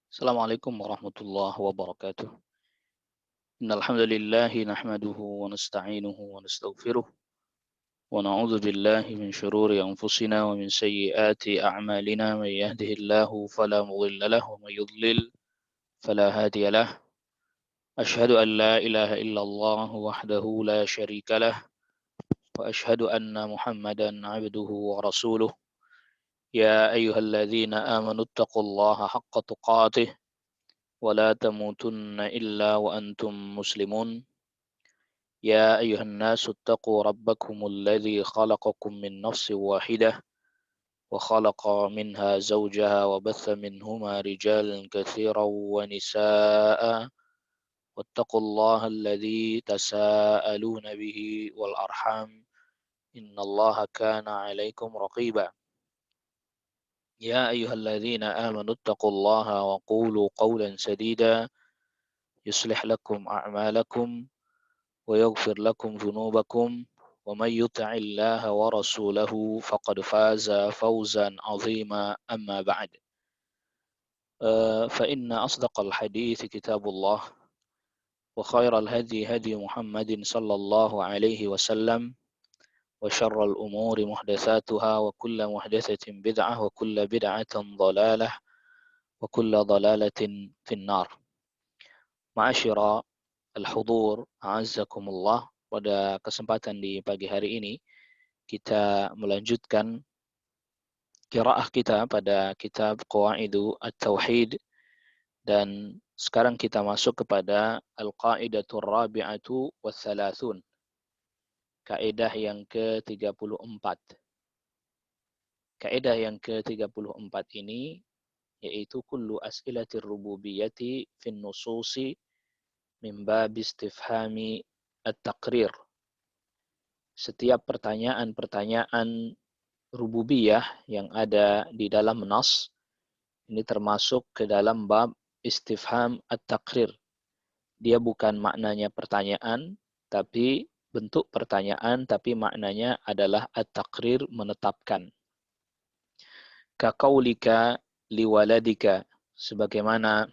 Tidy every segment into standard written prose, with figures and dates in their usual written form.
Assalamualaikum warahmatullahi wabarakatuh. Innal hamdalillah nahmaduhu wa nasta'inuhu wa nastaghfiruh wa na'udzu billahi min shururi anfusina wa min sayyiati a'malina may yahdihillahu fala mudilla lahu wa may yudlil fala hadiya lahu. Ashhadu an la ilaha illallah wahdahu la syarika lah wa ashhadu anna Muhammadan 'abduhu wa rasuluh. Ya ayyuhalladzina amanu taqullaha haqqa tuqatih wa la tamutunna illa wa antum muslimun. يا أيها الناس اتقوا ربكم الذي خلقكم من نفس واحدة وخلق منها زوجها وبث منهما رجالا كثيرا ونساء واتقوا الله الذي تساءلون به والأرحام إن الله كان عليكم رقيبا يا أيها الذين آمنوا اتقوا الله وقولوا قولا سديدا يصلح لكم أعمالكم ويغفر لكم ذنوبكم ومن يطع الله ورسوله فقد فاز فوزا عظيما أما بعد فإن أصدق الحديث كتاب الله وخير الهدي هدي محمد صلى الله عليه وسلم وشر الأمور محدثاتها وكل محدثة بدعة وكل بدعة ضلالة وكل ضلالة في النار. معاشر al-hudur, a'azzakumullah. Pada kesempatan di pagi hari ini kita melanjutkan qiraah kita pada kitab Qawaidu At-Tauhid, dan sekarang kita masuk kepada Al-Qaidatur Rabi'atu Wathalathun, kaidah yang ke-34. Kaidah yang ke-34 ini yaitu kullu as'ilatir rububiyyati fin nususi min bab istifhami at-taqrir. Setiap pertanyaan-pertanyaan rububiyah yang ada di dalam nas ini termasuk ke dalam bab istifham at-taqrir. Dia bukan maknanya pertanyaan, tapi bentuk pertanyaan, tapi maknanya adalah at-taqrir, menetapkan. Kaqaulika liwaladika, sebagaimana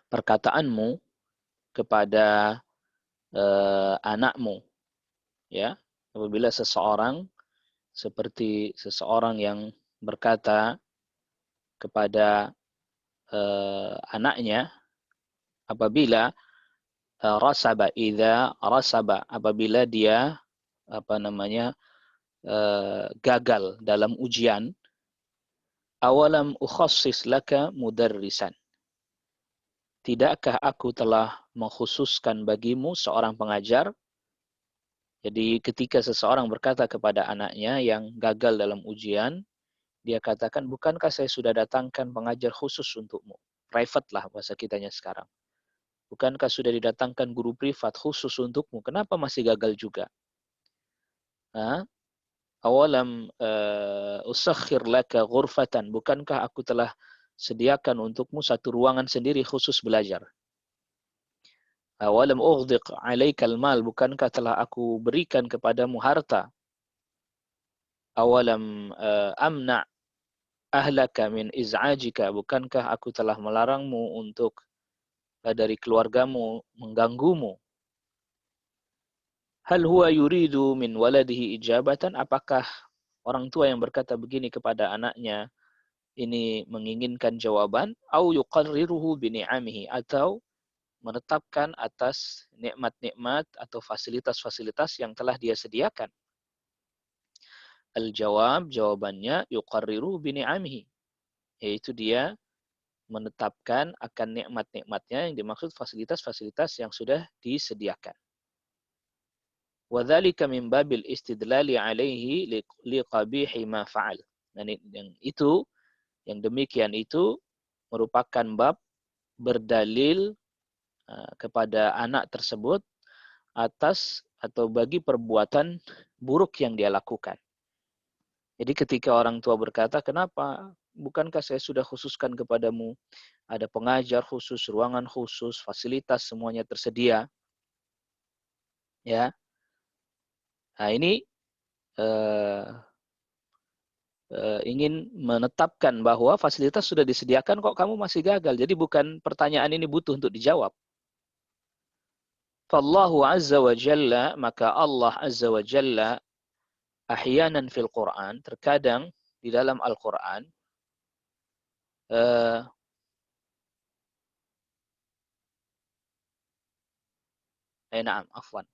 perkataanmu kepada anakmu, ya. Apabila seseorang seperti seseorang yang berkata kepada anaknya, apabila rasaba, idza rasaba, apabila dia gagal dalam ujian, awalam ukhassis laka mudarrisan, tidakkah aku telah mengkhususkan bagimu seorang pengajar? Jadi ketika seseorang berkata kepada anaknya yang gagal dalam ujian, dia katakan, bukankah saya sudah datangkan pengajar khusus untukmu? Private lah bahasa kitanya sekarang. Bukankah sudah didatangkan guru privat khusus untukmu? Kenapa masih gagal juga? Awalam usakhir laka ghurfatan, bukankah aku telah sediakan untukmu satu ruangan sendiri khusus belajar? Awalam ughdiq alaikal mal, bukankah telah aku berikan kepadamu harta? Awalam amna ahlaka min iz'ajika, bukankah aku telah melarangmu untuk dari keluargamu mengganggumu? Hal huwa yuridu min waladihi ijabatan, apakah orang tua yang berkata begini kepada anaknya ini menginginkan jawaban? Au yuqarriruhu bi ni'amihi, atau menetapkan atas nikmat-nikmat atau fasilitas-fasilitas yang telah dia sediakan? Al-jawab, jawabannya, yuqarriruhu bi ni'amihi, yaitu dia menetapkan akan nikmat-nikmatnya, yang dimaksud fasilitas-fasilitas yang sudah disediakan. Wadzalika min babil istidlali alaihi liqabihi ma fa'al. Dan yang demikian itu merupakan bab berdalil kepada anak tersebut atas atau bagi perbuatan buruk yang dia lakukan. Jadi ketika orang tua berkata, kenapa? Bukankah saya sudah khususkan kepadamu ada pengajar khusus, ruangan khusus, fasilitas semuanya tersedia? Ya. Nah, ini ingin menetapkan bahwa fasilitas sudah disediakan kok kamu masih gagal. Jadi bukan pertanyaan ini butuh untuk dijawab. Fallahu azza wa jalla, maka Allah azza wa jalla ahyanan fil Quran, terkadang di dalam Al-Quran, afwan.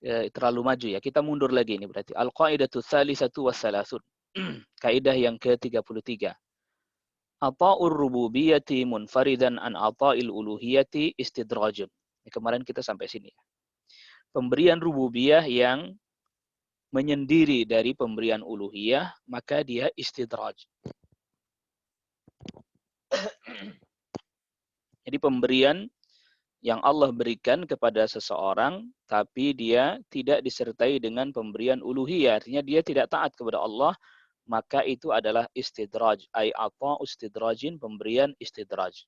Terlalu maju ya. Kita mundur lagi ini berarti. Al-qaidatu tsalitsatu wassalasun. Kaidah yang ke-33. Ata'ur rububiyyati munfaridan an ata'il uluhiyati istidrajun. Kemarin kita sampai sini. Pemberian rububiyah yang menyendiri dari pemberian uluhiyah, maka dia istidraj. Jadi pemberian yang Allah berikan kepada seseorang, tapi dia tidak disertai dengan pemberian uluhiyah. Artinya dia tidak taat kepada Allah, maka itu adalah istidraj. Ay ata istidrajin, pemberian istidraj.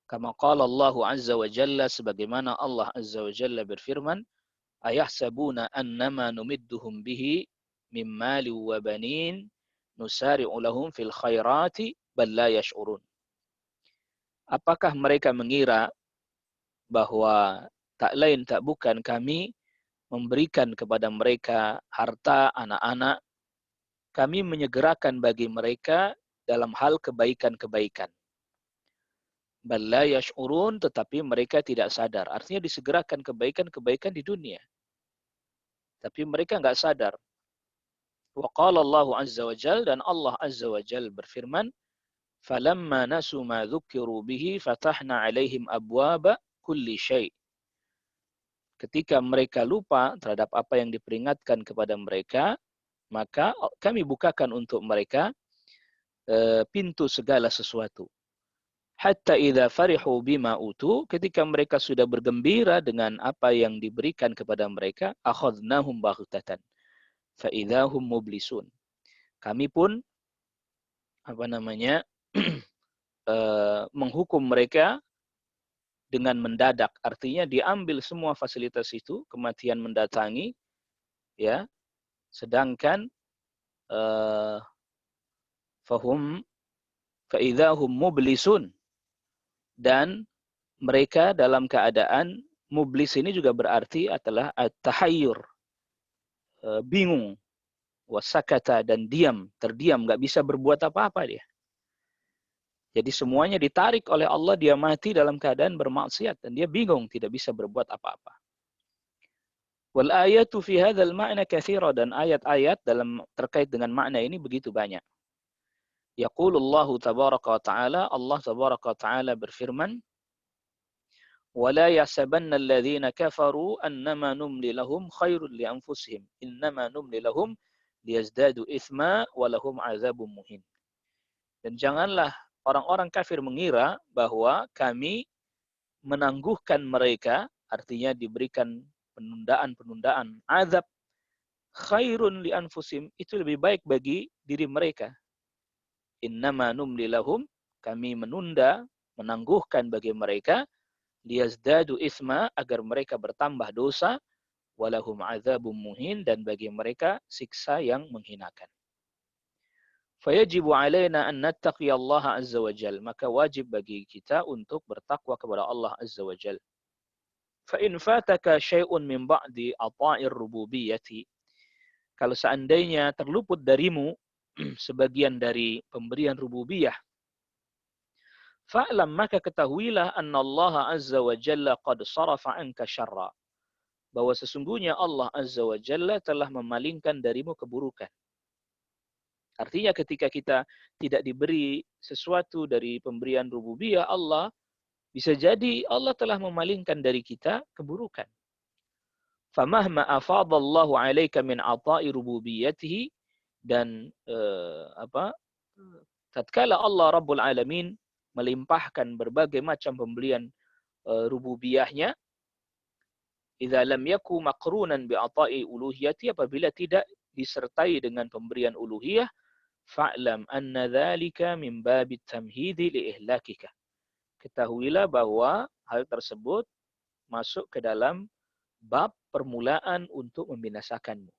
Kama qala Allah azza wa jalla, sebagaimana Allah azza wa jalla berfirman, ayahsabuna annama numidduhum bihi min mali wa banin nusari'u lahum fil khairati bal la yash'urun. Apakah mereka mengira bahwa tak lain tak bukan kami memberikan kepada mereka harta, anak-anak, kami menyegerakan bagi mereka dalam hal kebaikan-kebaikan. Bal la yash'urun, tetapi mereka tidak sadar. Artinya disegerakan kebaikan-kebaikan di dunia. Tapi mereka enggak sadar. Wa qala Allah azza wa jal, dan Allah azza wa jal berfirman, falamma nasu ma dzukiru bihi fatahna alaihim abwaba kulli syai'. Ketika mereka lupa terhadap apa yang diperingatkan kepada mereka, maka kami bukakan untuk mereka pintu segala sesuatu. Hatta idza farihu bima utu, ketika mereka sudah bergembira dengan apa yang diberikan kepada mereka, akhadnahum baghtatan fa idzahum mublisun. Kami pun menghukum mereka dengan mendadak. Artinya diambil semua fasilitas itu, kematian mendatangi, ya. Sedangkan fahum fa idzahum mublisun, dan mereka dalam keadaan mublis. Ini juga berarti adalah at-tahayyur, bingung, wasakata, dan diam, terdiam, nggak bisa berbuat apa-apa dia. Jadi semuanya ditarik oleh Allah, dia mati dalam keadaan bermaksiat dan dia bingung, tidak bisa berbuat apa-apa. Wal ayatu fi hadzal ma'na katsira, dan ayat-ayat dalam terkait dengan makna ini begitu banyak. Yaqulullahu tabaraka wa ta'ala, Allah tabaraka wa ta'ala berfirman, وَلَا يَحْسَبَنَّ الَّذِينَ كَفَرُوا أَنَّمَا نُمْلِي لَهُمْ خَيْرٌ لِأَنفُسِهِمْ إِنَّمَا نُمْلِي لَهُمْ لِيَزْدَادُوا إِثْمًا وَلَهُمْ عَذَابٌ مُهِينٌ. Dan janganlah orang-orang kafir mengira bahwa kami menangguhkan mereka, artinya diberikan penundaan-penundaan azab, khairun li anfusim, itu lebih baik bagi diri mereka. Innama numli lahum, kami menunda, menangguhkan bagi mereka, liyazdadu isma, agar mereka bertambah dosa, walahum azabum muhin, dan bagi mereka siksa yang menghinakan. Fayajibu alaina an nattaqi Allah azza wa jal, maka wajib bagi kita untuk bertakwa kepada Allah azza wa jal. Fa in fataka syai'un min ba'di ata'ir rububiyyati, kalau seandainya terluput darimu sebagian dari pemberian rububiyah, fa'lam, maka ketahuilah, anna Allah azza wa jalla qad sarafa anka syarra, bahwa sesungguhnya Allah azza wa jalla telah memalingkan darimu keburukan. Artinya ketika kita tidak diberi sesuatu dari pemberian rububiyah Allah, bisa jadi Allah telah memalingkan dari kita keburukan. Famahma afadallahu alaika min ata'i rububiyyatihi, dan tatkala Allah Rabbul Alamin melimpahkan berbagai macam pemberian rububiyahnya, idza lam yaku maqrunan bi ata'i uluhiyati, apabila tidak disertai dengan pemberian uluhiyah, fa'lam anna dzalika min babit tamhidi li ihlakika, ketahuilah bahwa hal tersebut masuk ke dalam bab permulaan untuk membinasakanmu.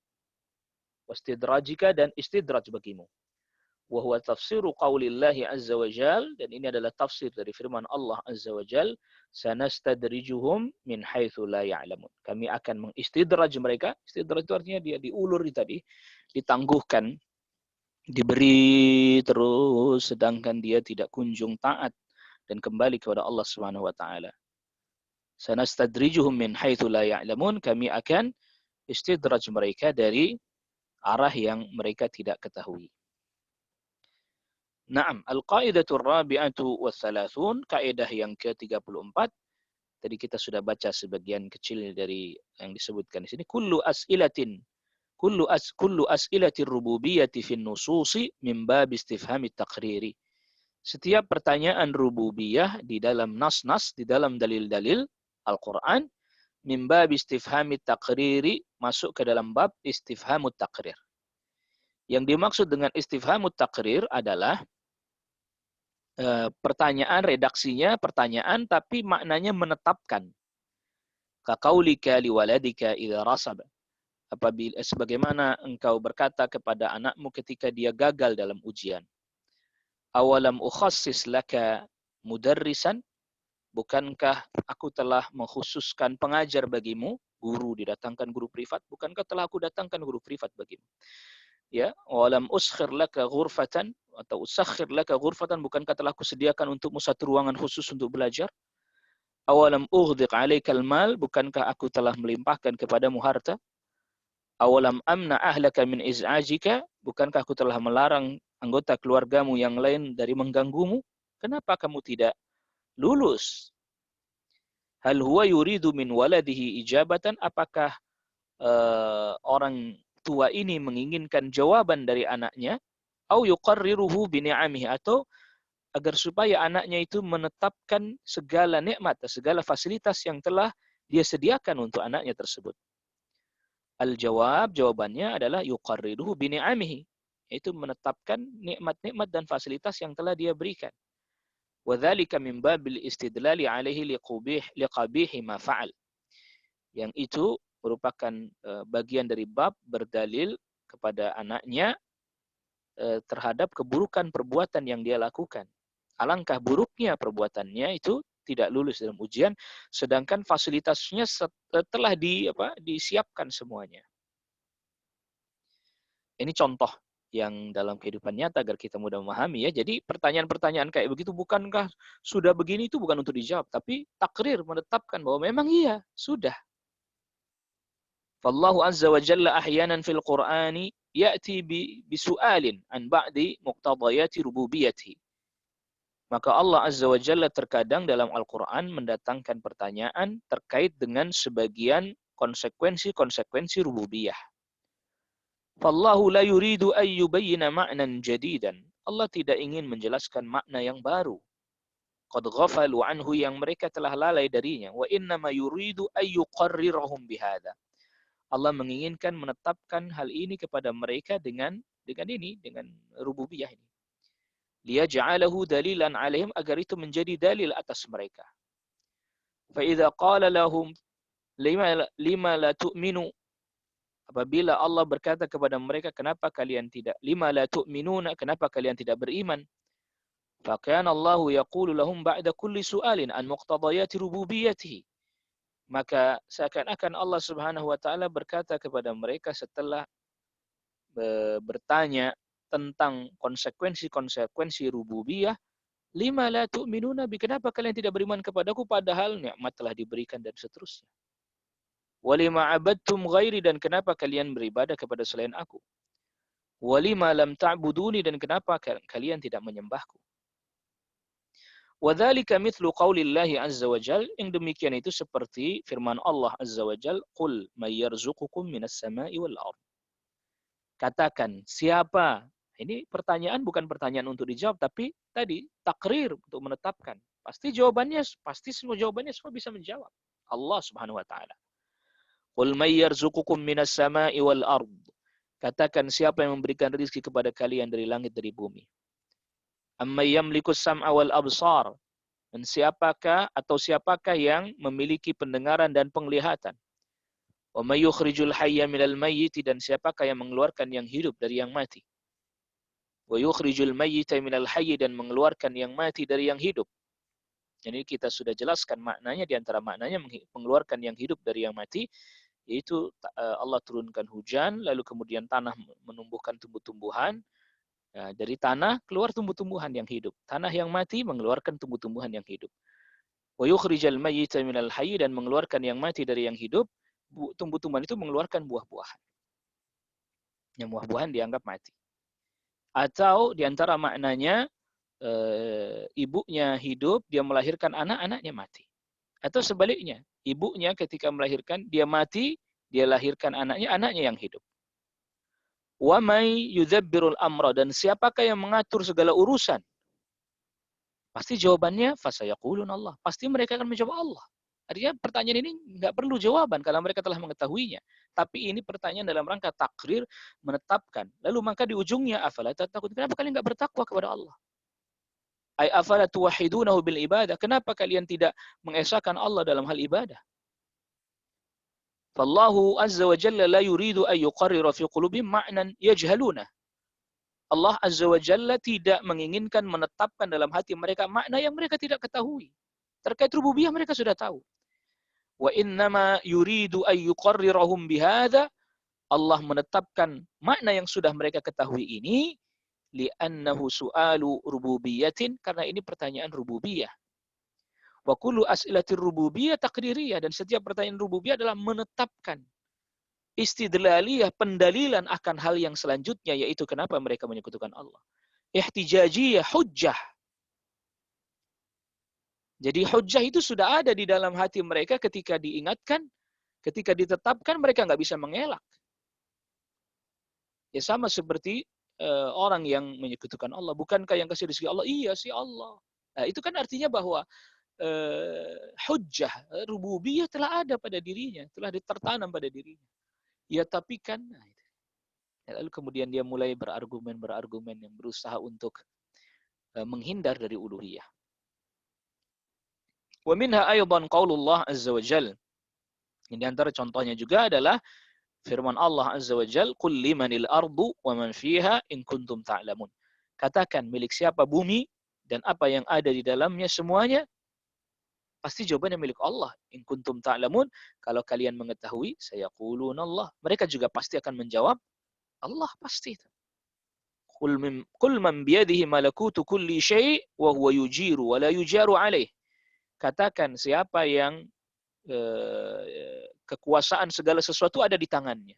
wastidrajika dan istidraj bagimu. Wa huwa tafsiru qaulillahi azza wa jal, dan ini adalah tafsir dari firman Allah azza wa jal, sanastadrijuhum min haitsu la ya'lamun. Kami akan mengistidraj mereka. Istidraj itu artinya dia diulur tadi, ditangguhkan, diberi terus sedangkan dia tidak kunjung taat dan kembali kepada Allah Subhanahu wa taala. Sanastadrijuhum min haitsu la ya'lamun, kami akan istidraj mereka dari arah yang mereka tidak ketahui. Naam, al-qaidatul rabi'atu watsalasun, kaidah yang ke-34. Tadi kita sudah baca sebagian kecil dari yang disebutkan di sini. Kullu as'ilatir rububiyyati fin nususi min bab istifhami taqriri. Setiap pertanyaan rububiyah di dalam nas-nas, di dalam dalil-dalil Al-Qur'an, min bab istifhami taqriri, masuk ke dalam bab istifhamut taqrir. Yang dimaksud dengan istifhamut taqrir adalah pertanyaan, redaksinya pertanyaan tapi maknanya menetapkan. Kaqaulika liwaladika idza rasab. Apabila sebagaimana engkau berkata kepada anakmu ketika dia gagal dalam ujian. Awalam ukhassis laka mudarrisan? Bukankah aku telah mengkhususkan pengajar bagimu? Guru, didatangkan guru privat. Bukankah telah aku datangkan guru privat bagimu? Ya, walam uskhir laka ghurfatan atau usakhir laka ghurfatan, bukankah telah kusediakan untukmu satu ruangan khusus untuk belajar? Awalam ughdiq alaikal mal, bukankah aku telah melimpahkan kepadamu harta? Awalam amna ahlaka min iz'ajika, bukankah aku telah melarang anggota keluargamu yang lain dari mengganggumu? Kenapa kamu tidak lulus? Hal huwa yuridu min waladihi ijabatan, apakah orang tua ini menginginkan jawaban dari anaknya, au yuqarriruhu bi ni'amihi, atau agar supaya anaknya itu menetapkan segala nikmat, segala fasilitas yang telah dia sediakan untuk anaknya tersebut. Al-jawab, jawabannya adalah yuqarriruhu bi ni'amihi, yaitu menetapkan nikmat-nikmat dan fasilitas yang telah dia berikan. Wa dzalika min babil istidlali alaihi liqabihi ma fa'al. Yang itu merupakan bagian dari bab berdalil kepada anaknya terhadap keburukan perbuatan yang dia lakukan. Alangkah buruknya perbuatannya itu tidak lulus dalam ujian, sedangkan fasilitasnya telah disiapkan semuanya. Ini contoh yang dalam kehidupan nyata agar kita mudah memahami ya. Jadi pertanyaan-pertanyaan kayak begitu, bukankah sudah begini, itu bukan untuk dijawab, tapi takrir, menetapkan bahwa memang iya, sudah. Fallahu azza wa jalla ahyanan fil Qur'ani ya'ti bisu'alin an ba'di muqtadayati rububiyyati. Maka Allah azza wa jalla terkadang dalam Al-Qur'an mendatangkan pertanyaan terkait dengan sebagian konsekuensi-konsekuensi rububiyah. Fallahu la yuridu an yubayyina ma'nan jadidan. Allah tidak ingin menjelaskan makna yang baru. Qad ghafalu anhu, yang mereka telah lalai darinya. Wa innama yuridu an yuqarrirahum bihadza. Allah menginginkan menetapkan hal ini kepada mereka dengan rububiyah ini. Liyaj'alahu dalilan 'alaihim, agar itu menjadi dalil atas mereka. Fa idza qala lahum lima la tu'minu, apabila Allah berkata kepada mereka, kenapa kalian tidak kenapa kalian tidak beriman? Fa kana Allahu yaqulu lahum ba'da kulli su'alin an muqtadayati rububiyyatihi. Maka seakan-akan Allah Subhanahu wa taala berkata kepada mereka setelah bertanya tentang konsekuensi-konsekuensi rububiyah, lima la tu'minuna bi, kenapa kalian tidak beriman kepadaku padahal nikmat telah diberikan dan seterusnya. Walima abadtum ghairi, dan kenapa kalian beribadah kepada selain aku. Walima lam ta'buduni, dan kenapa kalian tidak menyembahku. Wadzalika mithlu qaulillahi azza wa jal, yang demikian itu seperti firman Allah azza wa jal, qul may yarzuqukum minas sama'i wal ard. Katakan, siapa? Ini pertanyaan bukan pertanyaan untuk dijawab, tapi tadi takrir, untuk menetapkan. Pasti semua jawabannya semua bisa menjawab. Allah Subhanahu wa taala. Qul may yarzuqukum minas sama'i wal ard. Katakan, siapa yang memberikan rezeki kepada kalian dari langit dari bumi? Amma yamlikus sam'a wal absar. Dan siapakah yang memiliki pendengaran dan penglihatan? Wa may yukhrijul hayya minal mayyit, dan siapakah yang mengeluarkan yang hidup dari yang mati. Wa yukhrijul mayyita minal hayy, dan mengeluarkan yang mati dari yang hidup. Jadi kita sudah jelaskan maknanya, di antara maknanya mengeluarkan yang hidup dari yang mati, yaitu Allah turunkan hujan, lalu kemudian tanah menumbuhkan tumbuh-tumbuhan. Ya, dari tanah keluar tumbuh-tumbuhan yang hidup. Tanah yang mati mengeluarkan tumbuh-tumbuhan yang hidup. Wa yukhrijal mayyita minal hayy, dan mengeluarkan yang mati dari yang hidup. Tumbuh-tumbuhan itu mengeluarkan buah-buahan. Yang buah-buahan dianggap mati. Atau di antara maknanya, ibunya hidup, dia melahirkan anak-anaknya mati. Atau sebaliknya, ibunya ketika melahirkan, dia mati, dia lahirkan anaknya, anaknya yang hidup. Wa may yudabbirul amra, dan siapakah yang mengatur segala urusan? Pasti jawabannya fasayaqulun Allah. Pasti mereka akan menjawab Allah. Artinya pertanyaan ini nggak perlu jawaban kalau mereka telah mengetahuinya. Tapi ini pertanyaan dalam rangka takrir, menetapkan. Lalu maka di ujungnya, afala tattaqun, kenapa kalian nggak bertakwa kepada Allah? Ay afala tuwahidunahu bil ibadah, kenapa kalian tidak mengesahkan Allah dalam hal ibadah? Fallahu azza wa jalla la yuridu an yuqarrira fi qulubihim ma'nan yajhaluna. Allah azza wa jalla tidak menginginkan menetapkan dalam hati mereka makna yang mereka tidak ketahui. Terkait rububiyah mereka sudah tahu. Wa innama yuridu ay yuqarrirahum bihadza, Allah menetapkan makna yang sudah mereka ketahui ini, li'annahu su'alu rububiyatin, karena ini pertanyaan rububiyah. Wa kullu as'ilatir rububiyah taqririyah, dan setiap pertanyaan rububiyah adalah menetapkan istidlaliyah, pendalilan akan hal yang selanjutnya, yaitu kenapa mereka menyekutukan Allah. Ihtijajiyah, hujjah. Jadi hujjah itu sudah ada di dalam hati mereka ketika diingatkan, ketika ditetapkan mereka nggak bisa mengelak. Ya sama seperti orang yang menyekutukan Allah. Bukankah yang kasih rezeki Allah? Iya sih Allah. Nah, itu kan artinya bahwa hujjah, rububiyah telah ada pada dirinya, telah tertanam pada dirinya. Ya tapi kan, nah, lalu kemudian dia mulai berargumen yang berusaha untuk menghindar dari uluhiyah. Wa minha aydan qaulullah azza wa jal. Ini antara contohnya juga adalah firman Allah azza wa jal, qul limanil ardu wa man fiha in kuntum ta'lamun. Katakan, milik siapa bumi dan apa yang ada di dalamnya semuanya? Pasti jawabannya milik Allah. In kuntum ta'lamun, kalau kalian mengetahui, sayaqulun Allah. Mereka juga pasti akan menjawab Allah, pasti. Qul man biyadihi malakutu kulli syai' wa huwa yujiru wa la yujaru alaih. Katakan, siapa yang kekuasaan segala sesuatu ada di tangannya.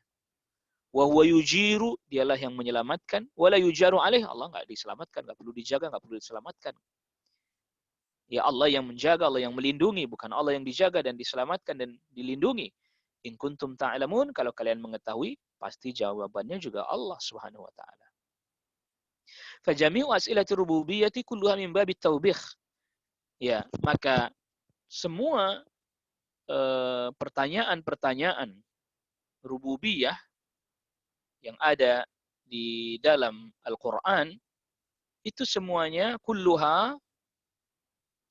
Wa huwa yujiru, dialah yang menyelamatkan, wa la yujaru alaih, Allah enggak diselamatkan, enggak perlu dijaga, enggak perlu diselamatkan. Ya Allah yang menjaga, Allah yang melindungi, bukan Allah yang dijaga dan diselamatkan dan dilindungi. In kuntum ta'lamun, kalau kalian mengetahui, pasti jawabannya juga Allah Subhanahu wa taala. Fajami'u as'ilati rububiyyati kulluha min babit taubikh. Ya, maka semua pertanyaan-pertanyaan rububiyah yang ada di dalam Al-Qur'an itu semuanya kulluha,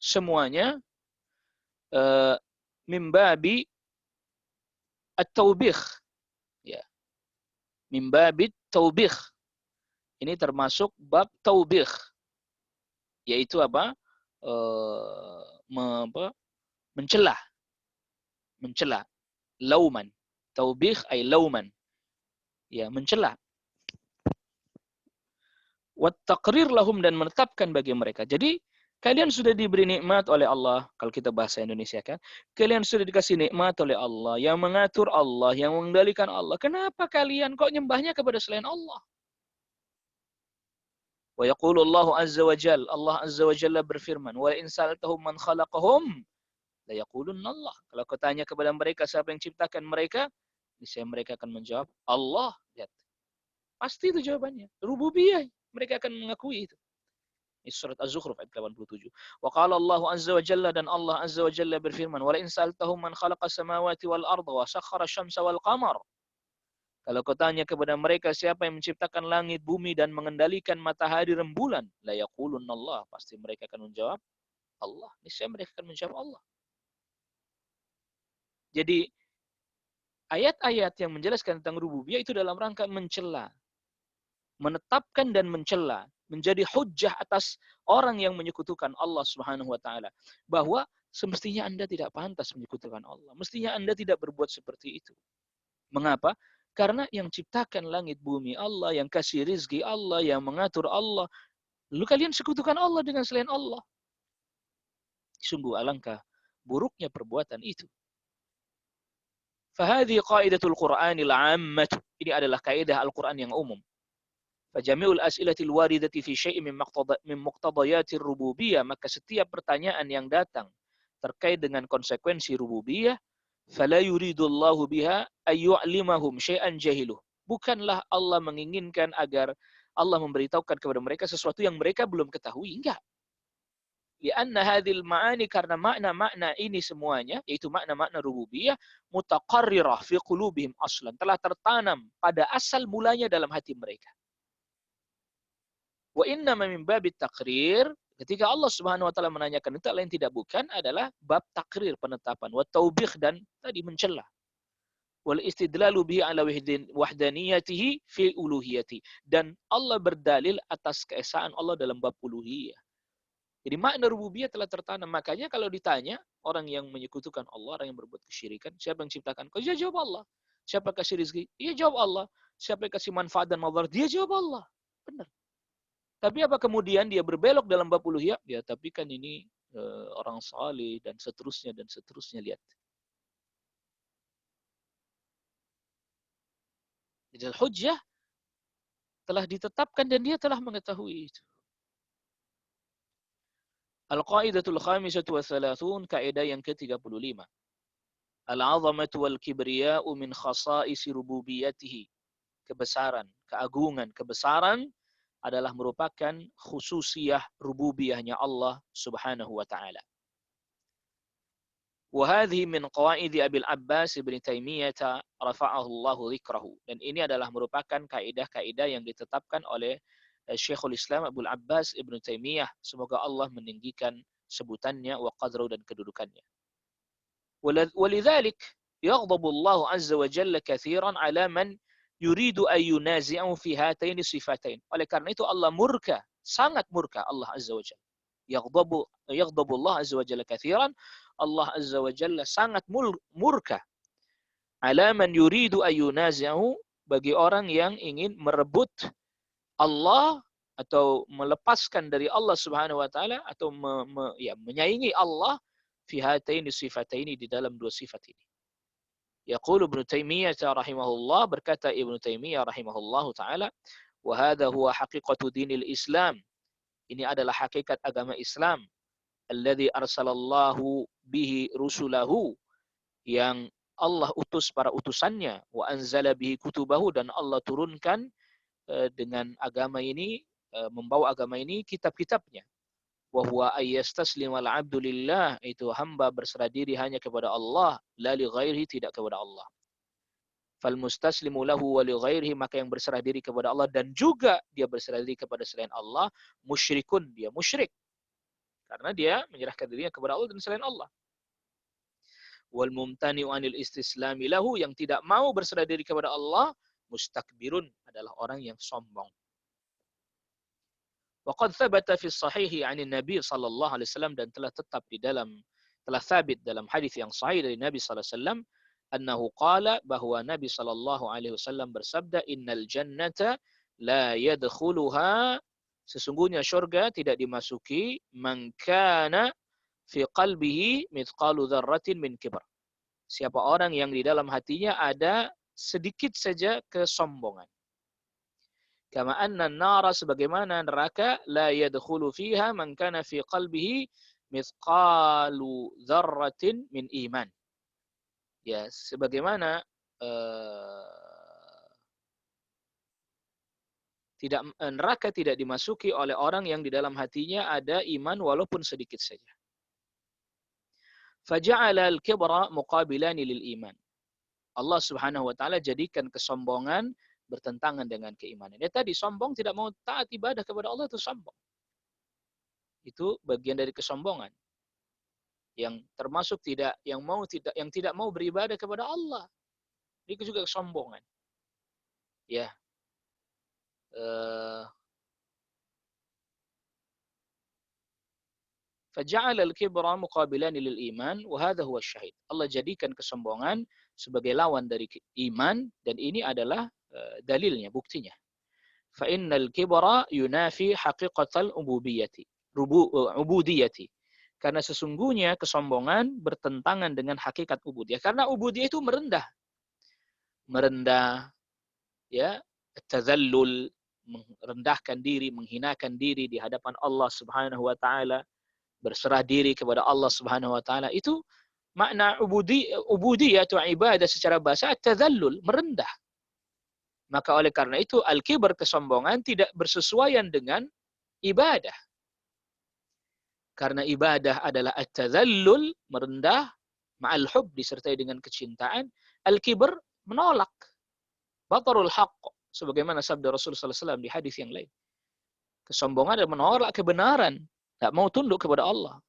semuanya min babi at-taubikh, ya, min babit taubikh. Ini termasuk bab taubikh, yaitu apa? Mencela. Lauman. Taubikh ay lauman. Ya, mencela. Wa taqrir lahum, dan menetapkan bagi mereka. Jadi kalian sudah diberi nikmat oleh Allah, kalau kita bahasa Indonesia kan, kalian sudah dikasih nikmat oleh Allah, yang mengatur Allah, yang mengendalikan Allah. Kenapa kalian kok nyembahnya kepada selain Allah? Wa yaqulu Allah azza wa jalla, Allah azza wa jalla berfirman, wa in sa'altahum man khalaqahum la yaqulunna Allah. Kalau kau tanya kepada mereka siapa yang ciptakan mereka, niscaya mereka akan menjawab Allah. Lihat. Pasti itu jawabannya. Rububiyah, mereka akan mengakui itu. Ini surat Az-Zukhruf ayat 87. Wa qala Allah azza wa jalla, dan Allah azza wa jalla berfirman, wa in sa'altahum man khalaqa samawati wal arda wa sakhkhara asy-syamsa wal qamar. Kalau kau tanya kepada mereka siapa yang menciptakan langit, bumi, dan mengendalikan matahari rembulan, la yaqulunna Allah. Pasti mereka akan menjawab Allah. Niscaya mereka akan menjawab Allah. Jadi Ayat-ayat yang menjelaskan tentang rububiyah itu dalam rangka mencela, menetapkan dan mencela, menjadi hujjah atas orang yang menyekutukan Allah Subhanahu wa taala, bahwa semestinya Anda tidak pantas menyekutukan Allah. Mestinya Anda tidak berbuat seperti itu. Mengapa? Karena yang ciptakan langit bumi Allah, yang kasih rizki Allah, yang mengatur Allah. Lalu kalian sekutukan Allah dengan selain Allah. Sungguh alangkah buruknya perbuatan itu. Fahadhi qaidatul Qur'anil 'ammah. Ini adalah kaidah Al-Qur'an yang umum. Fajami'ul as'ilatil waridati fi syai'in min muqtadayatir rububiyah, maka setiap pertanyaan yang datang terkait dengan konsekuensi rububiyah, fala yuridullahu biha ayyu'limahum syai'an jahiluh. Bukanlah Allah menginginkan agar Allah memberitahukan kepada mereka sesuatu yang mereka belum ketahui, enggak. Lianna hadhil ma'ani, karena makna-makna ini semuanya, yaitu makna-makna rububiyah, mutaqarrirah fi qulubihim aslan, telah tertanam pada asal mulanya dalam hati mereka. Wa inna min babit taqrir, ketika Allah Subhanahu wa taala menanyakan itu, lain tidak bukan adalah bab takrir, penetapan, wa taubikh, dan tadi mencela. Wal istidlalu bihi ala wahdaniyatihi fi uluhiyati, dan Allah berdalil atas keesaan Allah dalam bab uluhiyah. Jadi makna rububiyah telah tertanam. Makanya kalau ditanya orang yang menyekutukan Allah, orang yang berbuat kesyirikan, siapa yang ciptakan kau? Dia jawab Allah. Siapa kasih rezeki? Dia jawab Allah. Siapa yang kasih manfaat dan madarat? Dia jawab Allah. Benar. Tapi apa kemudian dia berbelok dalam bab uluhiyah? Ya, tapi kan ini orang saleh dan seterusnya dan seterusnya. Lihat. Jadi hujjah telah ditetapkan dan dia telah mengetahui itu. Al-Qaidatul Khamisatu wa Thalathun, kaidah yang ke-35. Al-'azamatu wal kibriya'u min khasa'isi rububiyatihi. Kebesaran, keagungan, kebesaran adalah merupakan khususiyah rububiyahnya Allah Subhanahu wa taala. Wa hadhihi min qawaidi Abil Abbas Ibn Taimiyah rafa'ahu Allah dzikrahu. Dan ini adalah merupakan kaidah-kaidah yang ditetapkan oleh Syekhul Islam Abdul Abbas Ibn Taimiyah, semoga Allah meninggikan sebutannya wa qadrahu, dan kedudukannya. Walidzalik yaghdabu Allah azza wa jalla katsiran ala man yuridu an yunazi'u fi hataini sifatain. Oleh karena itu Allah murka, sangat murka Allah azza wa jalla. Yaghdabu Allah azza wa jalla katsiran, Allah azza wa jalla sangat murka ala man yuridu an yunazi'u, bagi orang yang ingin merebut Allah atau melepaskan dari Allah Subhanahu wa taala, atau menyaingi Allah fi hataini sifataini, di dalam dua sifat ini. Yaqulu Ibnu Taimiyah rahimahullah, berkata Ibnu Taimiyah rahimahullahu taala, wa hadha huwa haqiqatu dinil Islam. Ini adalah hakikat agama Islam. Alladzi arsalallahu bihi rusulahu, yang Allah utus para utusannya, wa anzala bihi kutubahu, dan Allah turunkan dengan agama ini, membawa agama ini kitab-kitabnya. Wa huwa ayyastaslimal 'abdu lillah, itu hamba berserah diri hanya kepada Allah, la li ghairihi, tidak kepada Allah. Fal mustaslimu lahu wa li ghairihi, maka yang berserah diri kepada Allah dan juga dia berserah diri kepada selain Allah, musyrikun, dia musyrik. Karena dia menyerahkan dirinya kepada Allah dan selain Allah. Wal mumtani'u 'anil istislami lahu, yang tidak mau berserah diri kepada Allah, mustakbirun, adalah orang yang sombong. Waqad thabata fi sahihi 'anil Nabi sallallahu alaihi wasallam, dan telah thabit dalam hadis yang sahih dari Nabi sallallahu alaihi wasallam, annahu qala, bahwa Nabi sallallahu alaihi wasallam bersabda, innal jannata la yadkhuluha, sesungguhnya syurga tidak dimasuki, man kana fi qalbihi mithqalu dzarratin min kibr, siapa orang yang di dalam hatinya ada sedikit saja kesombongan. Kama anna an-nara, sebagaimana neraka, la yadkhulu fiha man kana fi qalbihi mithqalu dzarratin min iman. Ya, sebagaimana neraka tidak dimasuki oleh orang yang di dalam hatinya ada iman walaupun sedikit saja. Faja'ala al-kibra muqabilani lil iman. Allah Subhanahu wa taala jadikan kesombongan bertentangan dengan keimanan. Ya tadi, sombong tidak mau taat ibadah kepada Allah, itu sombong. Itu bagian dari kesombongan. Yang termasuk yang tidak mau beribadah kepada Allah. Ini juga kesombongan. Ya. Faja'ala al-kibra muqabilan lil iman wa hadha huwa syahid. Allah jadikan kesombongan sebagai lawan dari iman dan ini adalah dalilnya, buktinya. Fa innal kibra yunafi haqiqatal ubudiyati. Karena sesungguhnya kesombongan bertentangan dengan hakikat ubudiyah. Karena ubudiyah itu merendah. Merendah, ya, tazallul, merendahkan diri, menghinakan diri di hadapan Allah Subhanahu wa taala, berserah diri kepada Allah Subhanahu wa taala. Itu makna ubudiyah atau ibadah secara bahasa tazallul, merendah. Maka oleh karena itu al-kibr, kesombongan, tidak bersesuaian dengan ibadah. Karena ibadah adalah at-tazallul, merendah, ma'al hub, disertai dengan kecintaan. Al-kibr menolak. Batarul haqq, sebagaimana sabda Rasulullah SAW di hadis yang lain. Kesombongan adalah menolak kebenaran, tak mau tunduk kepada Allah.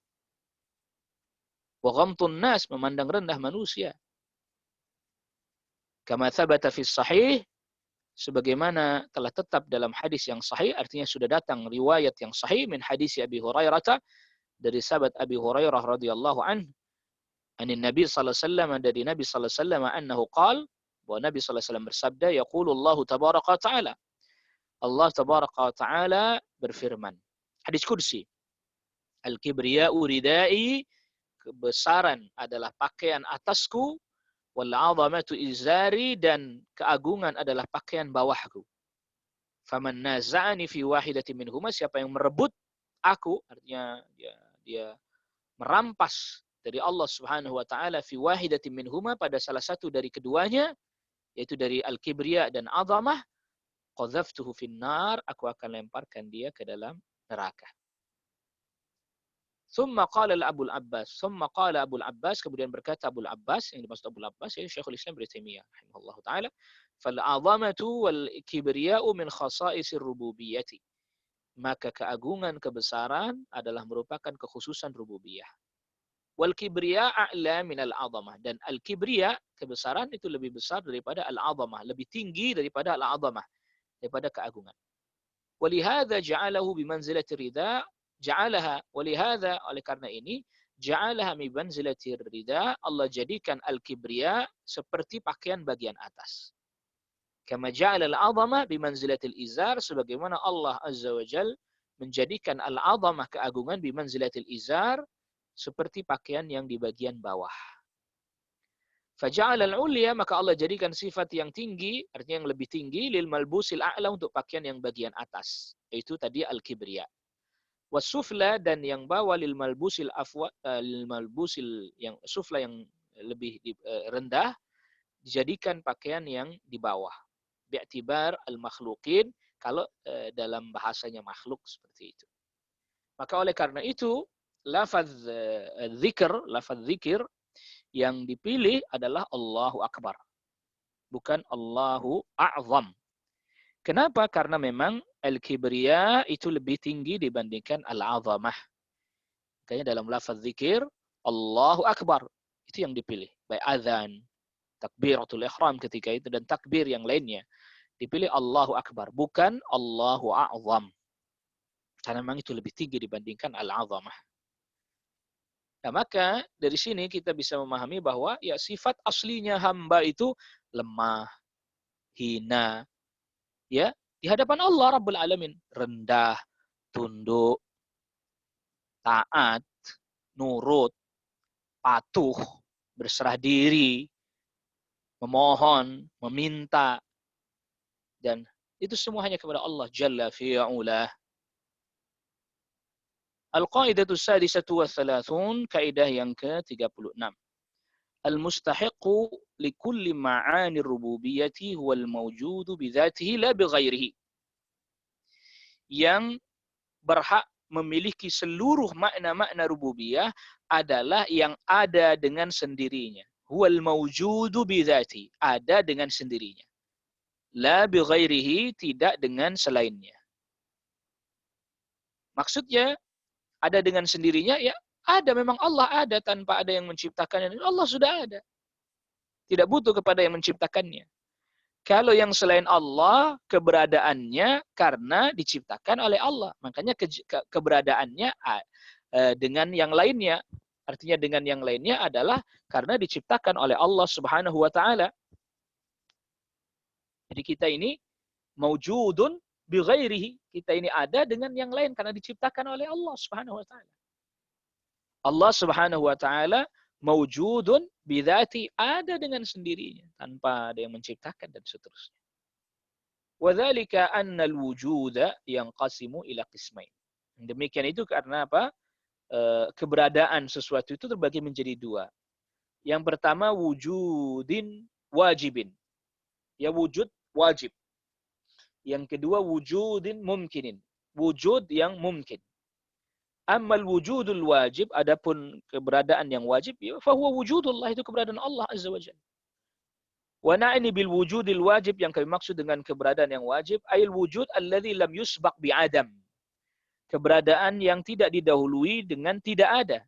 Wa ghamtun nas, memandang rendah manusia. Kama thabata fi sahih, sebagaimana telah tetap dalam hadis yang sahih, artinya sudah datang riwayat yang sahih min hadis Abi Hurairah, dari sahabat Abi Hurairah radhiyallahu anhu, anin Nabi sallallahu alaihi wasallam, dari Nabi sallallahu alaihi wasallam, annahu qala, bahwa Nabi sallallahu alaihi wasallam bersabda, yaqulullahu tabaraka wa ta'ala, Allah tabaraka wa ta'ala berfirman, hadis qudsi, al-kibriya'u ridai, kebesaran adalah pakaian atasku, wal 'azamatu izari, dan keagungan adalah pakaian bawahku. Faman naza'ani fi wahidatin minhuma, siapa yang merebut aku, artinya dia merampas dari Allah Subhanahu wa taala fi wahidatin minhuma, pada salah satu dari keduanya, yaitu dari al-kibriya dan 'azamah, qadzaftuhu finnar, aku akan lemparkan dia ke dalam neraka. Thumma qala Abul Abbas, kemudian berkata Abul Abbas, yang dimaksud Abul Abbas yaitu Syekhul Islam Ibnu Taimiyah rahimahullahu taala, fal 'azamatu wal kibriya'u min khasa'isir rububiyyati, maka keagungan, kebesaran adalah merupakan kekhususan rububiyah. Wal kibriya a'la minal 'azamah, dan al kibriya, kebesaran, itu lebih besar daripada al 'azamah, lebih tinggi daripada al 'azamah, daripada keagungan. Walihadza ja'alahu bimanzilati ridha, ja'alaha, walihadza, oleh karena ini, ja'alaha bimanzilati ridha, Allah jadikan al kibriya seperti pakaian bagian atas. Kama ja'ala al-'azamah bimanzilatil izar, sebagaimana Allah Azza wa Jal menjadikan al-'azamah, keagungan, bimanzilatil izar, seperti pakaian yang di bagian bawah. Faja'ala al-'ulya, maka Allah jadikan sifat yang tinggi, artinya yang lebih tinggi, lil malbusil a'la, untuk pakaian yang bagian atas, yaitu tadi al-kibriya. Wasufla, dan yang bawah, lil malbusil afwa, lil malbusil yang sufla, yang lebih rendah, dijadikan pakaian yang di bawah. Bi'tibar al-makhluqin, kalau dalam bahasanya makhluk seperti itu. Maka oleh karena itu lafaz zikir yang dipilih adalah Allahu Akbar, bukan Allahu A'zam. Kenapa? Karena memang al-kibriya itu lebih tinggi dibandingkan al-'azamah. Makanya dalam lafaz zikir Allahu Akbar itu yang dipilih, baik azan, takbiratul ihram ketika itu, dan takbir yang lainnya, dipilih Allahu Akbar, bukan Allahu A'zam. Karena memang itu lebih tinggi dibandingkan al-'azamah. Nah, maka dari sini kita bisa memahami bahwa ya sifat aslinya hamba itu lemah, hina, ya, di hadapan Allah Rabbul Alamin, rendah, tunduk, taat, nurut, patuh, berserah diri, memohon, meminta, dan itu semua hanya kepada Allah Jalla fi'ulah. Al-Qaidatu Sadisatu wa Thalathun, kaidah yang ke-36. Al-mustahiqu likulli ma'ani rububiyyati huwal mawjudu bidzatihi la bighairihi. Yang berhak memiliki seluruh makna-makna rububiyah adalah yang ada dengan sendirinya. Huwal mawjudu bidzatihi, ada dengan sendirinya. La bighairihi, tidak dengan selainnya. Maksudnya ada dengan sendirinya, ya ada, memang Allah ada tanpa ada yang menciptakannya. Allah sudah ada. Tidak butuh kepada yang menciptakannya. Kalau yang selain Allah, keberadaannya karena diciptakan oleh Allah. Makanya keberadaannya dengan yang lainnya. Artinya dengan yang lainnya adalah karena diciptakan oleh Allah Subhanahu wa taala. Jadi kita ini maujudun bi ghairihi. Kita ini ada dengan yang lain karena diciptakan oleh Allah Subhanahu wa taala. Allah Subhanahu wa taala maujudun bidzati, ada dengan sendirinya tanpa ada yang menciptakan dan seterusnya. Wadzalika annal wujuda yanqasimu ila qismain. Demikian itu karena apa? Keberadaan sesuatu itu terbagi menjadi dua. Yang pertama wujudin wajibin. Ya wujud wajib. Yang kedua wujudin mumkinin. Wujud yang mungkin. Ammal wujudul wajib, adapun keberadaan yang wajib, ya fahuwa wujudullah, itu keberadaan Allah Azza wa Jalla. Wa na'ni bil wujudil wajib, yang kami maksud dengan keberadaan yang wajib, ayil wujud alladzi lam yusbaq bi adam. Keberadaan yang tidak didahului dengan tidak ada.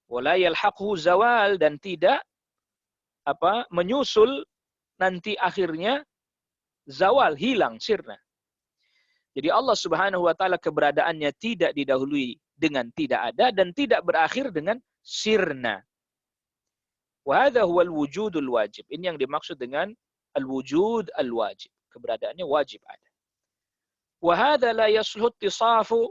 Wala yalhaqhu zawal, dan tidak menyusul nanti akhirnya zawal, hilang, sirna. Jadi Allah Subhanahu wa taala keberadaannya tidak didahului dengan tidak ada dan tidak berakhir dengan sirna. Wa hadza huwal wujudul wajib. Ini yang dimaksud dengan al-wujud al-wajib. Keberadaannya wajib ada. Wa hadza la yasluhu ittisafu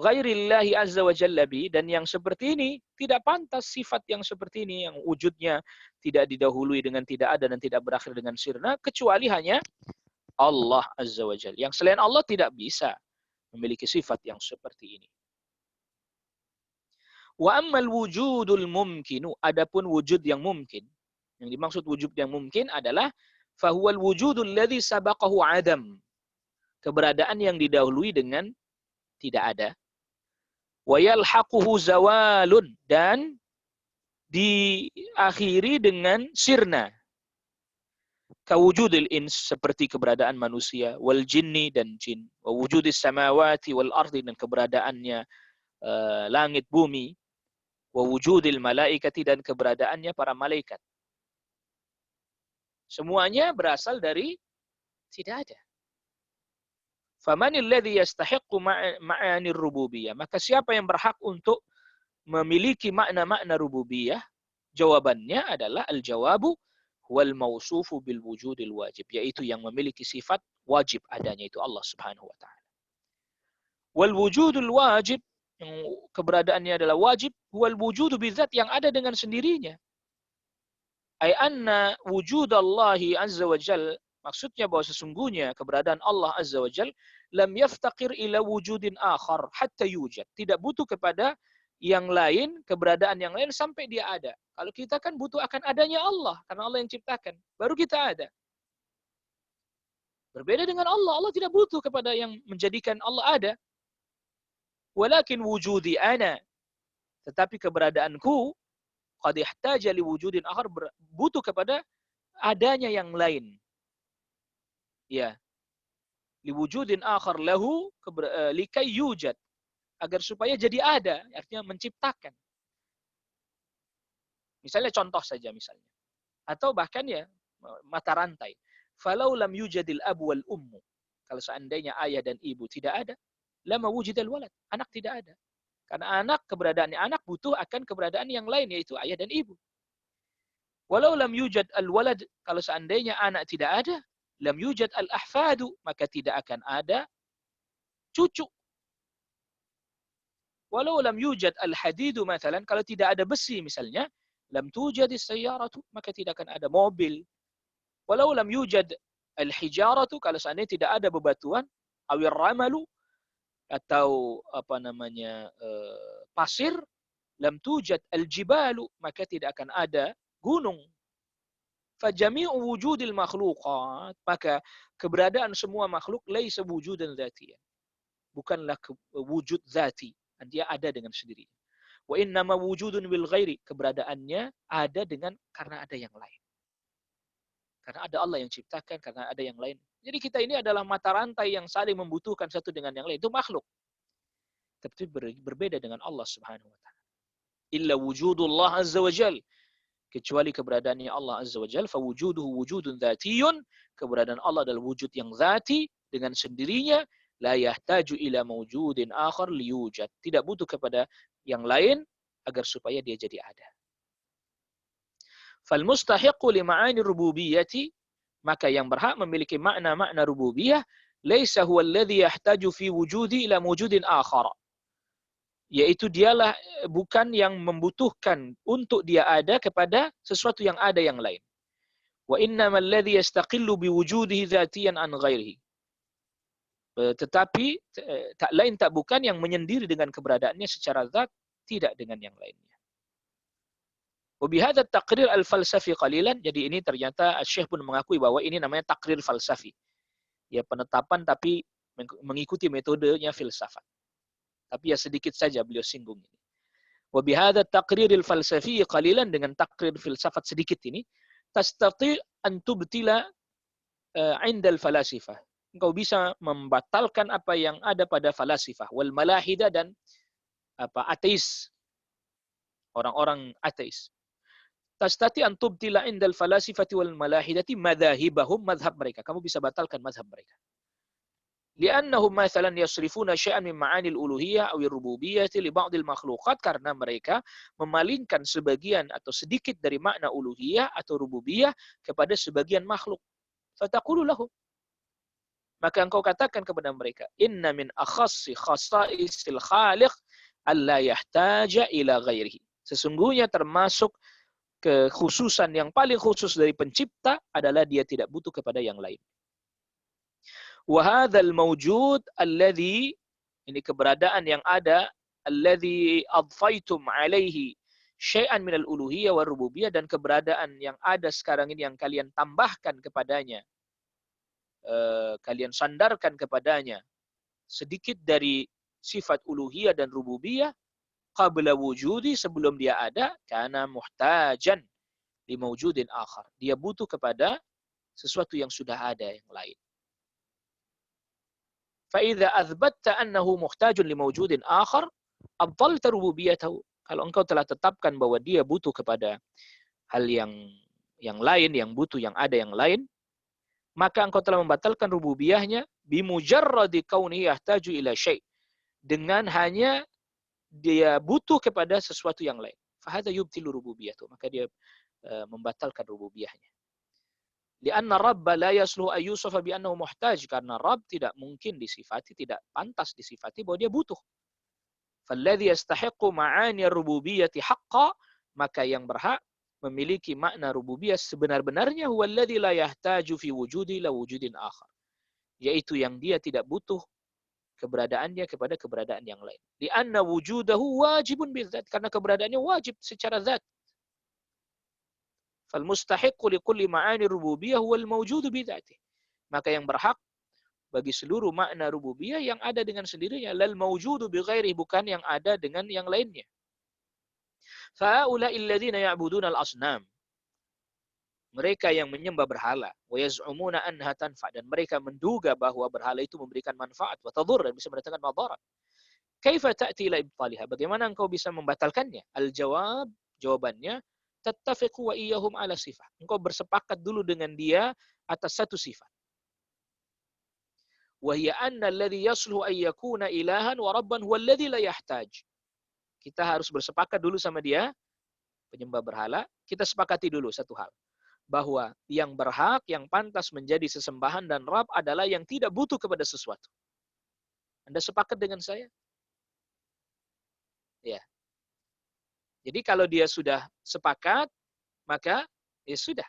ghairillahi azza wa jalla bi, dan yang seperti ini tidak pantas sifat yang seperti ini yang wujudnya tidak didahului dengan tidak ada dan tidak berakhir dengan sirna, kecuali hanya Allah Azza wa Jalla. Yang selain Allah tidak bisa memiliki sifat yang seperti ini. Wa ammal wujudul mumkinu, adapun wujud yang mungkin. Yang dimaksud wujud yang mungkin adalah fahuwal wujudul ladzi sabaqahu adam. Keberadaan yang didahului dengan tidak ada. Wa yalhaquhu zawalun, dan diakhiri dengan sirna. Kawujudil ins, seperti keberadaan manusia, wal jinni, dan jin, wa wujudis samawati wal ardi, dan keberadaannya langit bumi, wa wujudil malaikati, dan keberadaannya para malaikat. Semuanya berasal dari tidak ada. Famanil ladzi yastahiqqu ma'anir rububiyah, maka siapa yang berhak untuk memiliki makna-makna rububiyah? Jawabannya adalah al-jawabu wal mausufu bil wujudil wajib, yaitu yang memiliki sifat wajib adanya, itu Allah Subhanahu wa taala. Wal wujudul wajib, yang keberadaannya adalah wajib, wal wujudu bidzat, yang ada dengan sendirinya. Ai anna wujudallahi azza wa jal, maksudnya bahwa sesungguhnya keberadaan Allah azza wa jal lam yaftaqir ila wujudin akhar hatta yujad, tidak butuh kepada yang lain, keberadaan yang lain sampai dia ada. Kalau kita kan butuh akan adanya Allah, karena Allah yang ciptakan, baru kita ada. Berbeda dengan Allah, Allah tidak butuh kepada yang menjadikan Allah ada. Walakin wujudi ana, tetapi keberadaanku, qad ihtaja li wujudin akhar, butuh kepada adanya yang lain. Ya. Li wujudin akhar lahu likai yujad, agar supaya jadi ada, artinya menciptakan. Misalnya contoh saja misalnya. Atau bahkan ya mata rantai. Falau lam yujadil abu wal ummu. Kalau seandainya ayah dan ibu tidak ada, lama wujudal walad. Anak tidak ada. Karena anak, keberadaannya anak butuh akan keberadaan yang lain, yaitu ayah dan ibu. Walau lam yujad al walad, kalau seandainya anak tidak ada, lam yujad al ahfadu, maka tidak akan ada cucu. Walau lam yujad al hadidu mathalan, kalau tidak ada besi misalnya, lam tujadis sayyaratu, maka tidak akan ada mobil. Walau lam yujad al hijaratu, kalau seandainya tidak ada bebatuan, awir ramalu, atau pasir, lam tujad al jibalu, maka tidak akan ada gunung. Fajami'u wujudil makhluqat, maka keberadaan semua makhluk laisa wujudan dzatiyan, bukanlah wujud zati, dia ada dengan sendirinya. Wa innama wujudun bil ghairi, keberadaannya ada dengan karena ada yang lain. Karena ada Allah yang ciptakan, karena ada yang lain. Jadi kita ini adalah mata rantai yang saling membutuhkan satu dengan yang lain. Itu makhluk. Tapi berbeda dengan Allah Subhanahu wa taala. Illa wujudullah azza wa jal. kecuali keberadaannya Allah Azza wa Jalla, fawujuduhu wujudun dzatiyun, keberadaan Allah adalah wujud yang zati dengan sendirinya, la yahtaju ila mawjudin akhar liyujad, tidak butuh kepada yang lain agar supaya dia jadi ada. Fal mustahiqu li ma'ani rububiyyati, maka yang berhak memiliki makna-makna rububiyah, laisa huwa alladhi yahtaju fi wujudi ila mawjudin akhar, yaitu dialah bukan yang membutuhkan untuk dia ada kepada sesuatu yang ada yang lain. Wa innamal ladzi yastaqillu biwujudihi dzatiyan an ghairihi. Tetapi tak lain tak bukan yang menyendiri dengan keberadaannya secara zat, tidak dengan yang lainnya. Wa bihadza taqrir al-falsafi qalilan, jadi ini ternyata Syekh pun mengakui bahwa ini namanya takrir falsafi. Ya, penetapan tapi mengikuti metodenya filsafat. Tapi ya sedikit saja beliau singgung ini. Wa bihadza taqriril falsafi qalilan, dengan takrir filsafat sedikit ini, tastati an tubtila 'inda al-falasifah. Engkau bisa membatalkan apa yang ada pada falasifah wal malahida, dan ateis, orang-orang ateis. Tastati an tubtila 'inda al-falasifati wal malahidati madzahibahum, mazhab mereka. Kamu bisa batalkan mazhab mereka. Li'annahum mathalan yasrifuna syai'an min ma'anil uluhiyah aw rububiyyah li ba'dil makhluqat, karena mereka memalingkan sebagian atau sedikit dari makna uluhiyah atau rububiyah kepada sebagian makhluk. Fataqulu lahum, maka engkau katakan kepada mereka, inna min akhassi khasa'isil khaliq alla yahtaja ila ghairihi. Sesungguhnya termasuk kekhususan yang paling khusus dari pencipta adalah dia tidak butuh kepada yang lain. Wa hadzal mawjud alladhi, ini keberadaan yang ada, alladhi adfaitum alaihi syai'an minal uluhiyah wa rububiyah, dan keberadaan yang ada sekarang ini yang kalian tambahkan kepadanya, kalian sandarkan kepadanya sedikit dari sifat uluhiyah dan rububiyah, qabla wujudi, sebelum dia ada, kana muhtajan li mawjudin akhar, dia butuh kepada sesuatu yang sudah ada yang lain. فَإِذَا أَثْبَتَّ أَنَّهُ مُحْتَاجٌ لِمَوْجُودٍ آخَرَ أَبْطَلْتَ رُبُوبِيَّتَهُ. Kalau engkau telah tetapkan bahwa dia butuh kepada hal yang lain, yang butuh yang ada yang lain, maka engkau telah membatalkan rububiyahnya bimujarradi kaunihi yahtaju ila syai', dengan hanya dia butuh kepada sesuatu yang lain. Fahadza yubtilu rububiyatahu, maka dia membatalkan rububiyahnya. Lianna Rabba la yasluhu an yusafa bi annahu muhtaj, karena Rabb tidak mungkin disifati, tidak pantas disifati bahwa dia butuh. Falladhi yastahiqqu ma'ani ar-rububiyyati haqqan, maka yang berhak memiliki makna rububiyah sebenar-benarnya, huwa alladhi la yahtaju fi wujudi la wujudin akhar, yaitu yang dia tidak butuh keberadaannya kepada keberadaan yang lain. Lianna wujudahu wajibun bidzat, karena keberadaannya wajib secara zat. Fal mustahiqqu li kulli ma'ani rububiyyah huwal mawjudu bidzatihi, maka yang berhak bagi seluruh makna rububiyah yang ada dengan sendirinya, lal mawjudu bi ghairihi, bukan yang ada dengan yang lainnya. Fa ula'il ladzina ya'buduna al-asnam, mereka yang menyembah berhala, wa yaz'umuna anha tanfa', dan mereka menduga bahwa berhala itu memberikan manfaat, wa tadur, dan bisa mendatangkan madarat. Kaifa ta'ti ila ibtaliha, bagaimana engkau bisa membatalkannya? Al-jawab, jawabannya, tattafiqu wa iyyahum ala sifah, engkau bersepakat dulu dengan dia atas satu sifat. Wa hiya anna alladhi yasluhu an yakuna ilahan wa rabban huwa alladhi la yahtaj. Kita harus bersepakat dulu sama dia, penyembah berhala, kita sepakati dulu satu hal, bahwa yang berhak, yang pantas menjadi sesembahan dan Rabb adalah yang tidak butuh kepada sesuatu. Anda sepakat dengan saya? Ya. Jadi kalau dia sudah sepakat, maka ya sudah.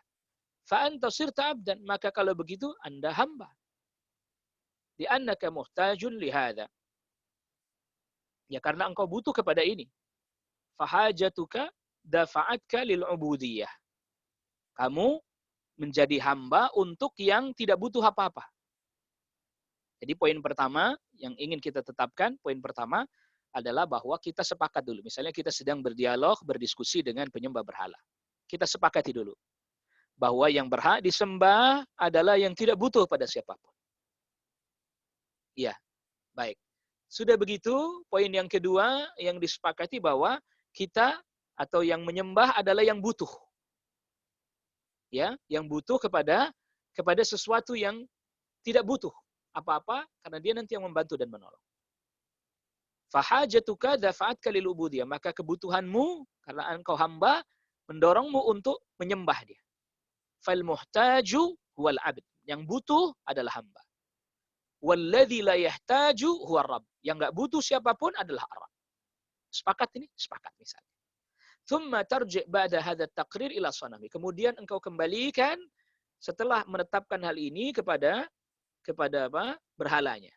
Fa anta sirta abdan, maka kalau begitu Anda hamba. Li'annaka muhtajun lihada. Ya, karena engkau butuh kepada ini. Fahajatuka dafa'atka lil'ubudiyah. Kamu menjadi hamba untuk yang tidak butuh apa-apa. Jadi poin pertama yang ingin kita tetapkan, poin pertama adalah bahwa kita sepakat dulu. Misalnya kita sedang berdialog, berdiskusi dengan penyembah berhala. Kita sepakati dulu bahwa yang berhak disembah adalah yang tidak butuh pada siapapun. Iya, baik. Sudah begitu, poin yang kedua yang disepakati bahwa kita atau yang menyembah adalah yang butuh. Ya, yang butuh kepada sesuatu yang tidak butuh apa-apa karena dia nanti yang membantu dan menolong. Fahajatuka dafa'atka lil ubudiyah, maka kebutuhanmu karena engkau hamba mendorongmu untuk menyembah dia. Fal muhtaju huwal abd, yang butuh adalah hamba. Walladzi la yahtaju huwar rabb, yang enggak butuh siapapun adalah Rabb. Sepakat ini? Sepakat misalnya. Thumma tarji' ba'da hadha taqrir ila sanami. Kemudian engkau kembalikan setelah menetapkan hal ini kepada apa? Berhalanya.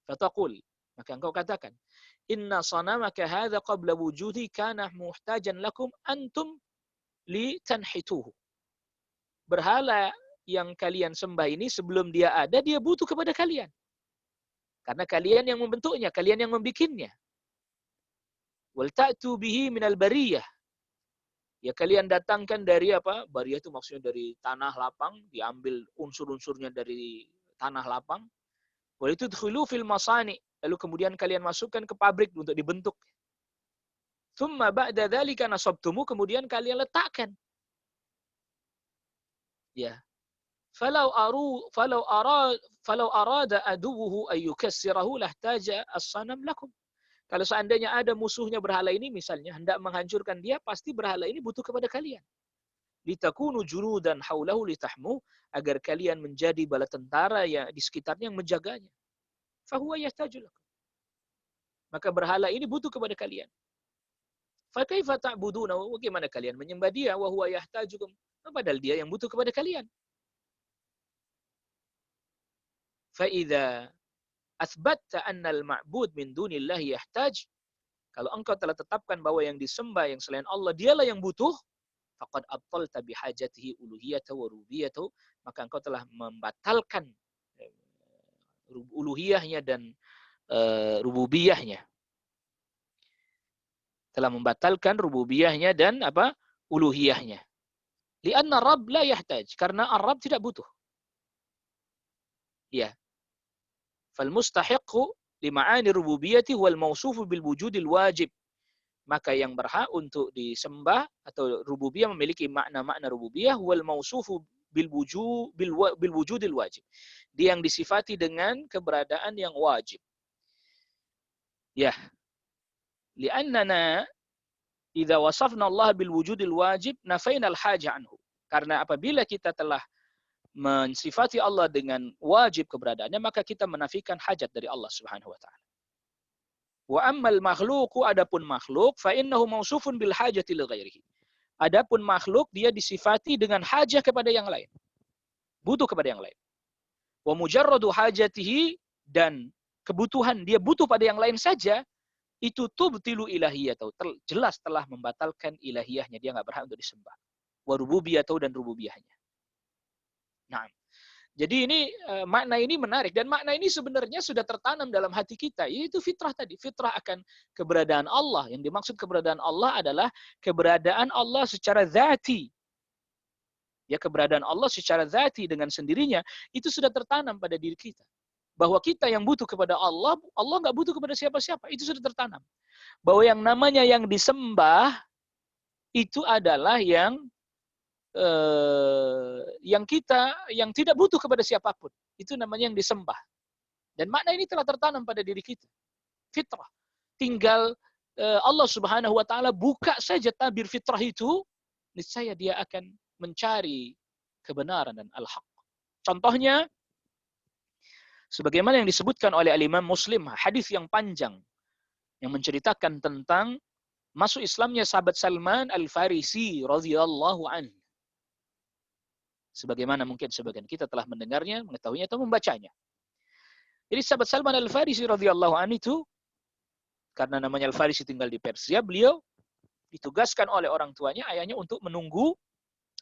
Fataqul, maka engkau katakan, inna sanamaka hadha qabla wujudi kana muhtajan lakum antum li tanhituhu. Berhala yang kalian sembah ini sebelum dia ada, dia butuh kepada kalian. Karena kalian yang membentuknya, kalian yang membikinnya. Wal ta'tu bihi minal bariyah. Ya kalian datangkan dari apa? Bariyah itu maksudnya dari tanah lapang, diambil unsur-unsurnya dari tanah lapang. Wal tudkhulu fil masani. Lalu kemudian kalian masukkan ke pabrik untuk dibentuk. Tsumma ba'da dzalika nasabtumu, kemudian kalian letakkan. Ya. Falau arada aduwuhu ay yukassirahu lahtaja as-sanam lakum. Kalau seandainya ada musuhnya berhala ini misalnya hendak menghancurkan dia, pasti berhala ini butuh kepada kalian. Litakunu junudan haulahu litahmu, agar kalian menjadi bala tentara yang di sekitarnya yang menjaganya. Fahuwa yahtaju lakum. Maka berhala ini butuh kepada kalian. Fa kaifa ta'buduna, bagaimana kalian menyembah dia wa huwa yahtajukum, padahal dia yang butuh kepada kalian. Fa idza athbatta anna al-ma'bud min dunillahi yahtaj, kalau engkau telah tetapkan bahwa yang disembah yang selain Allah dialah yang butuh, faqad abtalta bihajatihi uluhiyatahu wa rububiyyatahu, maka engkau telah membatalkan uluhiyahnya dan rububiyahnya. Telah membatalkan rububiyahnya dan apa? Uluhiyahnya. Lianna Rabb la yahtaj, karena Ar-Rabb tidak butuh. Ya. Fal mustahiqu li ma'ani rububiyyati wal mausufu bil wujudil wajib. Maka yang berhak untuk disembah atau rububiyah memiliki makna-makna rububiyah wal mausufu bil wujudil wajib. Dia yang disifati dengan keberadaan yang wajib. Ya. Li'annana idza wasafna Allah bil wujudil wajib nafaina al haja anhu. Karena apabila kita telah mensifati Allah dengan wajib keberadaannya, maka kita menafikan hajat dari Allah Subhanahu wa taala. Wa ammal makhluqu, adapun makhluk, fa innahu mausufun bil hajati li ghairihi. Adapun makhluk dia disifati dengan hajah kepada yang lain. Butuh kepada yang lain. Wa mujarradu hajatihi, dan kebutuhan dia butuh pada yang lain saja, itu tubtilu ilahiyatahu, jelas telah membatalkan ilahiyahnya, dia enggak berhak untuk disembah. Wa rububiyatahu, dan rububiyahnya. Nah, jadi ini makna ini menarik, dan makna ini sebenarnya sudah tertanam dalam hati kita, yaitu fitrah tadi, fitrah akan keberadaan Allah. Yang dimaksud keberadaan Allah adalah keberadaan Allah secara zati. Ya, keberadaan Allah secara zati dengan sendirinya itu sudah tertanam pada diri kita. Bahwa kita yang butuh kepada Allah, Allah nggak butuh kepada siapa-siapa, itu sudah tertanam. Bahwa yang namanya yang disembah itu adalah yang tidak butuh kepada siapapun. Itu namanya yang disembah. Dan makna ini telah tertanam pada diri kita. Fitrah. Tinggal Allah Subhanahu wa taala buka saja tabir fitrah itu, niscaya dia akan mencari kebenaran dan al-haq. Contohnya sebagaimana yang disebutkan oleh Al-Imam Muslim, hadis yang panjang yang menceritakan tentang masuk Islamnya sahabat Salman Al-Farisi radhiyallahu anhu. Sebagaimana mungkin sebagian kita telah mendengarnya, mengetahuinya atau membacanya. Jadi sahabat Salman Al-Farisi radhiyallahu anhu itu, karena namanya Al-Farisi tinggal di Persia, beliau ditugaskan oleh orang tuanya, ayahnya, untuk menunggu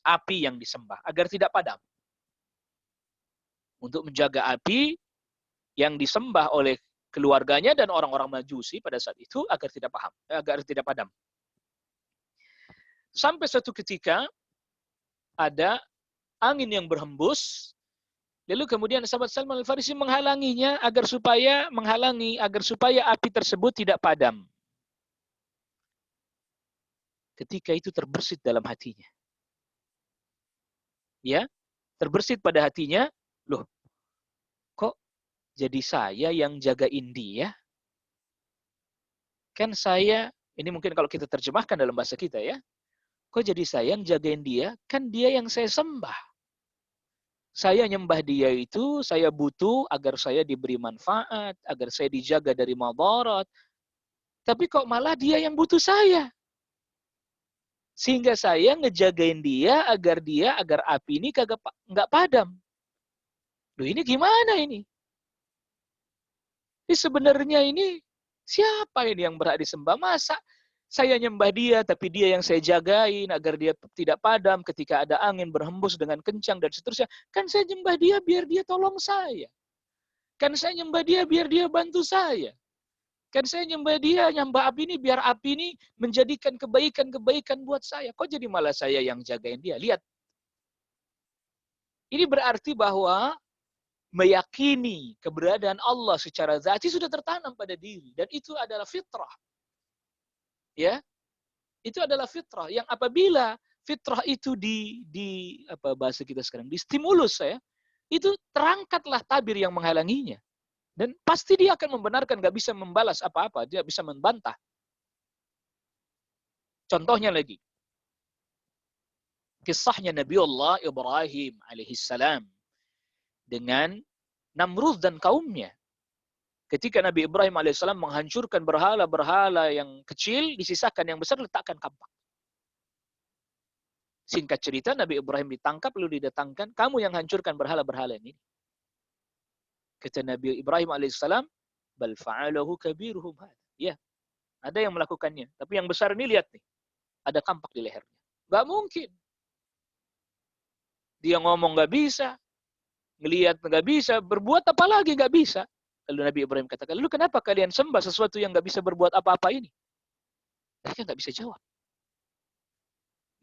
api yang disembah agar tidak padam. Untuk menjaga api yang disembah oleh keluarganya dan orang-orang Majusi pada saat itu agar tidak padam. Sampai suatu ketika ada angin yang berhembus, lalu kemudian sahabat Salman Al-Farisi menghalanginya agar supaya api tersebut tidak padam. Ketika itu terbersit dalam hatinya. Ya, terbersit pada hatinya, loh, kok jadi saya yang jagain dia? Kan saya, ini mungkin kalau kita terjemahkan dalam bahasa kita ya, kok jadi saya yang jagain dia? Kan dia yang saya sembah. Saya nyembah dia itu, saya butuh agar saya diberi manfaat, agar saya dijaga dari madarat. Tapi kok malah dia yang butuh saya? Sehingga saya ngejagain dia, agar api ini nggak padam. Loh ini gimana ini? Ini sebenarnya ini siapa ini yang berhak disembah? Masa saya nyembah dia, tapi dia yang saya jagain agar dia tidak padam ketika ada angin berhembus dengan kencang dan seterusnya. Kan saya nyembah dia biar dia tolong saya. Kan saya nyembah dia biar dia bantu saya. Kan saya nyembah dia, nyembah api ini biar api ini menjadikan kebaikan-kebaikan buat saya. Kok jadi malah saya yang jagain dia? Lihat. Ini berarti bahwa meyakini keberadaan Allah secara zati sudah tertanam pada diri. Dan itu adalah fitrah. Ya, itu adalah fitrah yang apabila fitrah itu di apa bahasa kita sekarang distimulus ya, itu terangkatlah tabir yang menghalanginya dan pasti dia akan membenarkan, nggak bisa membalas apa-apa, dia bisa membantah. Contohnya lagi kisahnya Nabiullah Ibrahim alaihissalam dengan Namrud dan kaumnya. Ketika Nabi Ibrahim alaihissalam menghancurkan berhala-berhala yang kecil, disisakan yang besar, letakkan kampak. Singkat cerita, Nabi Ibrahim ditangkap, lalu didatangkan, kamu yang hancurkan berhala-berhala ini. Kata Nabi Ibrahim alaihissalam, bal fa'alahu kabiruhum hadha. Ya, ada yang melakukannya. Tapi yang besar ini lihat nih, ada kampak di lehernya. Gak mungkin. Dia ngomong gak bisa, ngelihat gak bisa, berbuat apa lagi gak bisa. Lalu Nabi Ibrahim katakan, lalu kenapa kalian sembah sesuatu yang gak bisa berbuat apa-apa ini? Mereka gak bisa jawab.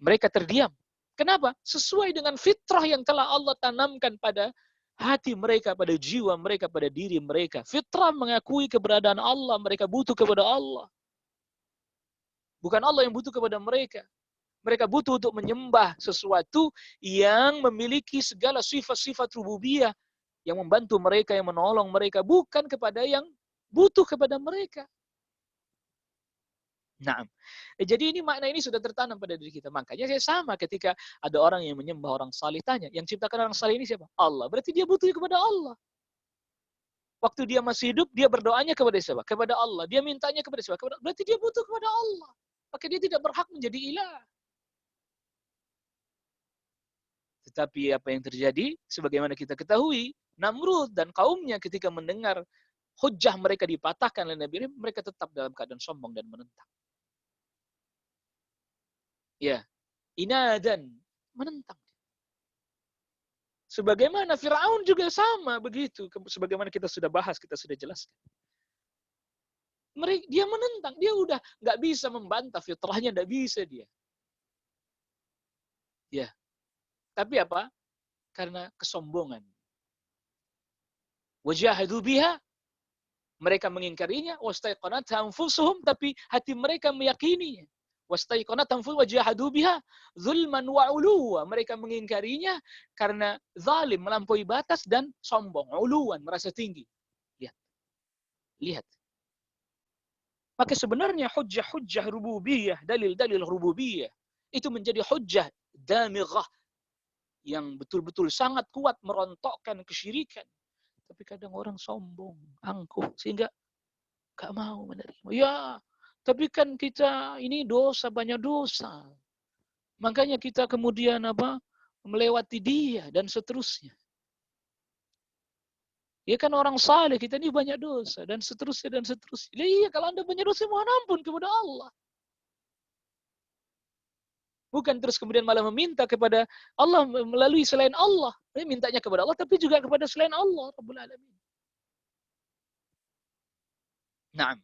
Mereka terdiam. Kenapa? Sesuai dengan fitrah yang telah Allah tanamkan pada hati mereka, pada jiwa mereka, pada diri mereka. Fitrah mengakui keberadaan Allah, mereka butuh kepada Allah. Bukan Allah yang butuh kepada mereka. Mereka butuh untuk menyembah sesuatu yang memiliki segala sifat-sifat rububiyah, yang membantu mereka, yang menolong mereka, bukan kepada yang butuh kepada mereka. Nah, jadi ini makna ini sudah tertanam pada diri kita. Makanya saya sama ketika ada orang yang menyembah orang salih, tanya, yang ciptakan orang salih ini siapa? Allah. Berarti dia butuh kepada Allah. Waktu dia masih hidup, dia berdoanya kepada siapa? Kepada Allah. Dia mintanya kepada siapa? Berarti dia butuh kepada Allah. Maka dia tidak berhak menjadi ilah. Tetapi apa yang terjadi? Sebagaimana kita ketahui, Namrud dan kaumnya ketika mendengar hujah mereka dipatahkan oleh Nabi Ibrahim, mereka tetap dalam keadaan sombong dan menentang. Ya, inadan, menentang. Sebagaimana Firaun juga sama begitu, sebagaimana kita sudah bahas, kita sudah jelaskan. Dia menentang, dia udah nggak bisa membantah fitrahnya, nggak bisa dia. Ya, tapi apa? Karena kesombongan. Wajahadu biha, mereka mengingkarinya, wastaiqanatha anfusuhum, tapi hati mereka meyakininya. Wastaiqanatha anfusuhum wajahadu biha zulman wa uluwa, mereka mengingkarinya karena zalim, melampaui batas dan sombong, uluwan, merasa tinggi. Lihat. Lihat. Maka sebenarnya hujjah-hujjah rububiyah, dalil-dalil rububiyah, itu menjadi hujjah damighah yang betul-betul sangat kuat merontokkan kesyirikan. Tapi kadang orang sombong, angkuh, sehingga gak mau menerima. Ya, tapi kan kita ini dosa, banyak dosa. Makanya kita kemudian melewati dia dan seterusnya. Ya kan orang saleh, kita ini banyak dosa dan seterusnya dan seterusnya. Iya, kalau Anda banyak dosa, mohon ampun kepada Allah. Bukan terus kemudian malah meminta kepada Allah melalui selain Allah. Mintanya kepada Allah, tapi juga kepada selain Allah Rabbul Alamin. Naam.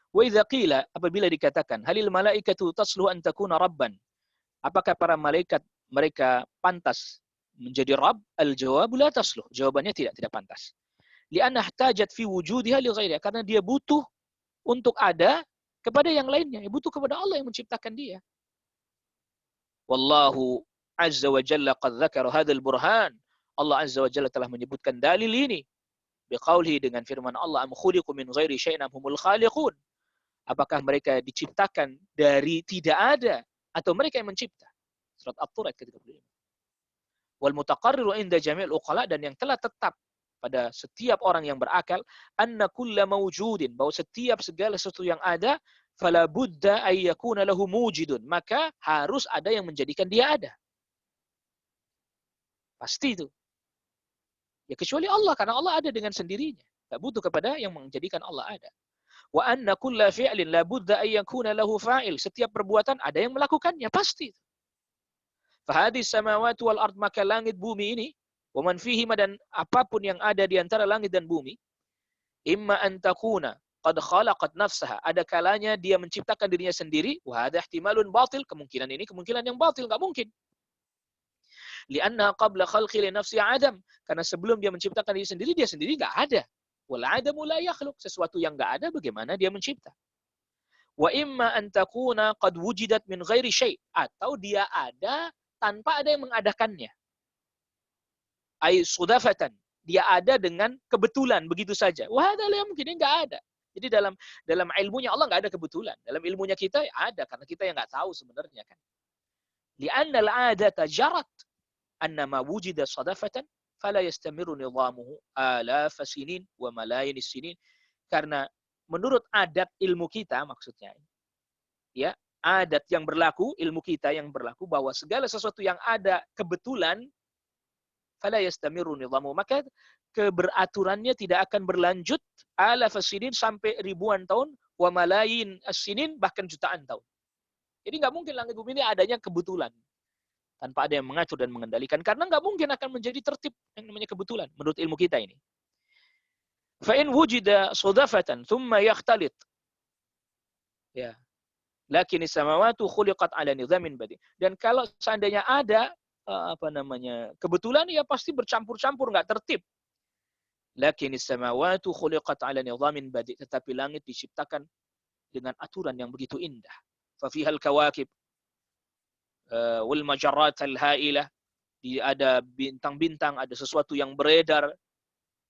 Wa idza qila, apabila dikatakan, halil malaikatu tasluhu an takuna rabban? Apakah para malaikat mereka pantas menjadi Rabb? Al-jawab la tasluh. Jawabannya tidak pantas. Li'anna ihtajat fi wujudiha li ghairiha, karena dia butuh untuk ada kepada yang lainnya, butuh kepada Allah yang menciptakan dia. Wallahu azza wa jalla qad dzakara hadzal burhan. Allah azza wa jalla telah menyebutkan dalil ini biqaulihi dengan firman Allah am khuliqu min ghairi syai'in am humul khaliqun. Apakah mereka diciptakan dari tidak ada atau mereka yang mencipta? Surat At-Tur ayat ke-35. Wal mutaqarriru inda jami'il uqala, dan yang telah tetap pada setiap orang yang berakal anna kulla mawjudin, bahwa setiap segala sesuatu yang ada fala budda ay yakuna lahu mujidun, maka harus ada yang menjadikan dia ada. Pasti itu. Ya kecuali Allah, karena Allah ada dengan sendirinya. Tak butuh kepada yang menjadikan Allah ada. Wa anna kulla fi'lin la budda ay yakuna lahu fa'il. Setiap perbuatan ada yang melakukannya, pasti. Fahadis samawati wal ard, maka langit bumi ini, wa man fihima, dan apapun yang ada di antara langit dan bumi, imma an takuna qad khalaqat nafsaha, ada kalanya dia menciptakan dirinya sendiri, wa hadha ihtimalun batil, kemungkinan ini kemungkinan yang batil, enggak mungkin. Lianna qabla khalqi li nafsi adam, karena sebelum dia menciptakan diri sendiri enggak ada. Wal adamu la yakhluq, sesuatu yang enggak ada bagaimana dia mencipta. Wa imma an takuna qad wujidat min ghairi syai', atau dia ada tanpa ada yang mengadakannya. Ay sudafatan, dia ada dengan kebetulan begitu saja. Wah, ada yang mungkin enggak ada. Jadi dalam ilmunya Allah enggak ada kebetulan. Dalam ilmunya kita ada, karena kita yang enggak tahu sebenarnya kan. Li'anna al-'adata jarat annama wujida sadafatan fala yastamiru nizamuhu alaf sinin wa malayin sinin, karena menurut adat ilmu kita, maksudnya ya, adat yang berlaku, ilmu kita yang berlaku bahwa segala sesuatu yang ada kebetulan fala yastamiru nizamuhu, maka keberaturannya tidak akan berlanjut alaf sinin sampai ribuan tahun, wa malayin sinin bahkan jutaan tahun. Jadi nggak mungkin langit bumi ini adanya kebetulan tanpa ada yang mengatur dan mengendalikan, karena nggak mungkin akan menjadi tertib yang namanya kebetulan menurut ilmu kita ini. Fa in wujida sudafatan thumma yakhtalit, ya, lakin as-samawati khuliqat ala nizamin badi, dan kalau seandainya ada kebetulan, ya pasti bercampur-campur, nggak tertib. Lakin as-samawati khuliqat ala nizamin badi, tetapi langit diciptakan dengan aturan yang begitu indah. Fa fihal kawakib wal majarrat al-hailah, ada bintang-bintang, ada sesuatu yang beredar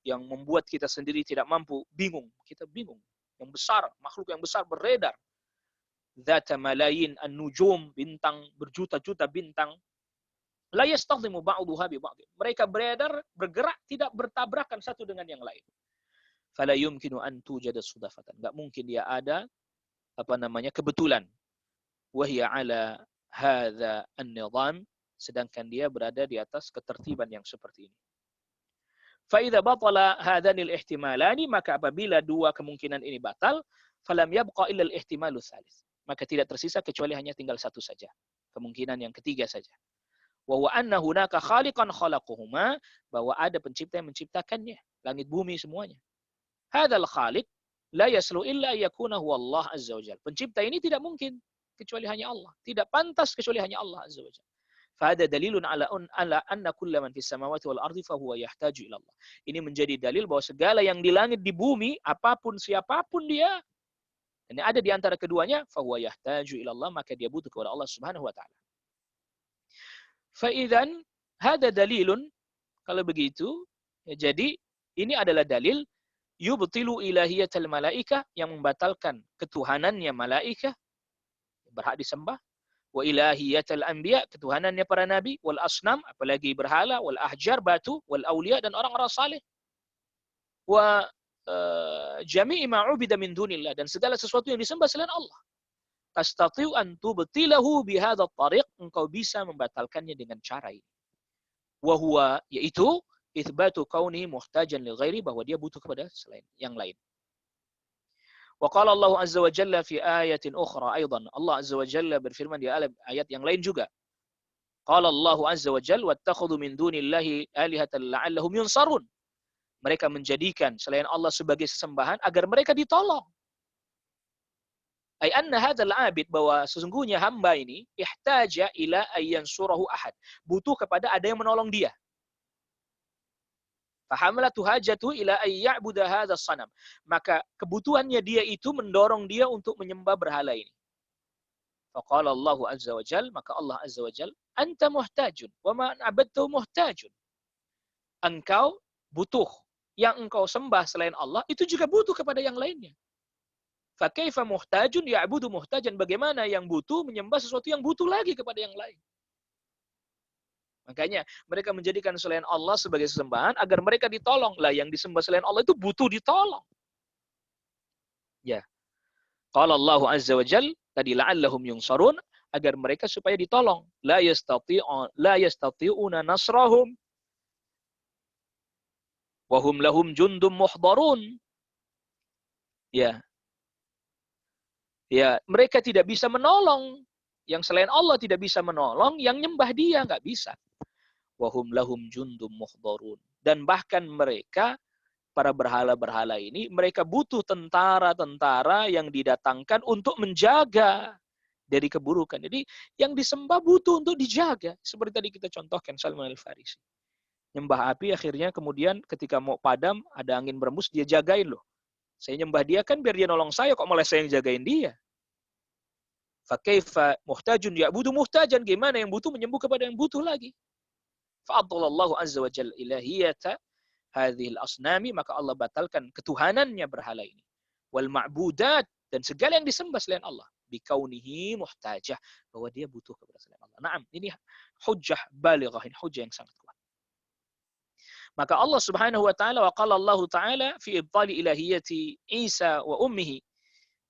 yang membuat kita sendiri tidak mampu, bingung, kita bingung. Yang besar, makhluk yang besar beredar. Dzata malayin an-nujum, bintang berjuta-juta bintang. La yastadhimu ba'duha bi ba'd. Mereka beredar, bergerak, tidak bertabrakan satu dengan yang lain. Fala yumkinu an tujada sudafatan. Enggak mungkin dia ada kebetulan. Wa hiya ala hadza an-nizam, sedangkan dia berada di atas ketertiban yang seperti ini. Fa idza batala hadanil ihtimalani, maka apabila dua kemungkinan ini batal, falam yabqa illa al-ihtimalu tsalits, maka tidak tersisa kecuali hanya tinggal satu saja, kemungkinan yang ketiga saja. Wa huwa anna hunaka khaliqan khalaqahuma, bahwa ada pencipta yang menciptakannya, langit bumi semuanya. Hadzal khaliq la yaslu illa yakuna huwa Allah azza wajalla. Pencipta ini tidak mungkin kecuali hanya Allah, tidak pantas kecuali hanya Allah azza wajalla. Fahada dalilun ala anna kulla man fis samawati wal ardi fa huwa yahtaju ila Allah. Ini menjadi dalil bahwa segala yang di langit di bumi, apapun siapapun dia, dan ada di antara keduanya, fa huwa yahtaju ila Allah, maka dia butuh kepada Allah Subhanahu wa taala. Fa idzan hada dalilun, kalau begitu, ya, jadi ini adalah dalil yubtilu ilahiyatal malaikah, yang membatalkan ketuhanannya malaikah, berhak disembah, wa ilahiyatal anbiya, ketuhanannya para nabi, wal asnam, apalagi berhala, wal ahjar, batu, wal auliya, dan orang-orang saleh, wa jami'i ma ubida min dunillah, dan segala sesuatu yang disembah selain Allah. Tastati'u an tubtilahu bihadzal tariq, engkau bisa membatalkannya dengan cara ini. Wa huwa, yaitu itsbatu kaunihi muhtajan li ghairi, bahwa dia butuh kepada selain yang lain. Wa qala Allah azza wa jalla fi ayatin ukhra aidan, Allah azza wa jalla berfirman di ayat yang lain juga. Qala Allah azza wa jalla wattakhadhu min dunillahi alihatan la'allahum yunsarun. Mereka menjadikan selain Allah sebagai sesembahan agar mereka ditolong. Ay anna hadzal 'abid, bahwa sesungguhnya hamba ini ihtaja ila ayyansurahu ahad, butuh kepada ada yang menolong dia. Fahamalatu hajatu ila ayya'budu hadzal sanam, maka kebutuhannya dia itu mendorong dia untuk menyembah berhala ini. Faqala Allah azza wa jal, maka Allah azza wa jal, anta muhtajun wa man abadtu muhtajun. Engkau butuh. Yang engkau sembah selain Allah itu juga butuh kepada yang lainnya. Fa kaifa muhtajun ya'budu muhtajan, bagaimana yang butuh menyembah sesuatu yang butuh lagi kepada yang lain. Makanya mereka menjadikan selain Allah sebagai sesembahan agar mereka ditolong. Lah yang disembah selain Allah itu butuh ditolong. Ya. Qala Allah azza wa jal, tadi la'allahum yunsarun, agar mereka supaya ditolong. La yastati'una nasrahum wa hum lahum jundum muhdarun. Ya. Ya, mereka tidak bisa menolong. Yang selain Allah tidak bisa menolong, yang nyembah dia nggak bisa. Wa hum lahum jundum muhdarun. Dan bahkan mereka, para berhala-berhala ini, mereka butuh tentara-tentara yang didatangkan untuk menjaga dari keburukan. Jadi yang disembah butuh untuk dijaga. Seperti tadi kita contohkan Salman Al-Farisi. Nyembah api akhirnya kemudian ketika mau padam, ada angin berembus, dia jagain loh. Saya nyembah dia kan biar dia nolong saya, kok malah saya yang jagain dia. Fakaifa muhtajun ya'budu muhtajan, gimana yang butuh menyembuh kepada yang butuh lagi. Fa'adallahu azza wa jalla ilahiyata hadhil asnami, maka Allah batalkan ketuhanannya berhala ini. Wal ma'budat, dan segala yang disembah selain Allah. Bikaunihi muhtajah, bahwa dia butuh kepada selain Allah. Naam, ini hujjah balighah, hujjah yang sangat kuat. Maka Allah Subhanahu wa taala, wa qala Allah taala fi ibtali ilahiyati Isa wa ummihi.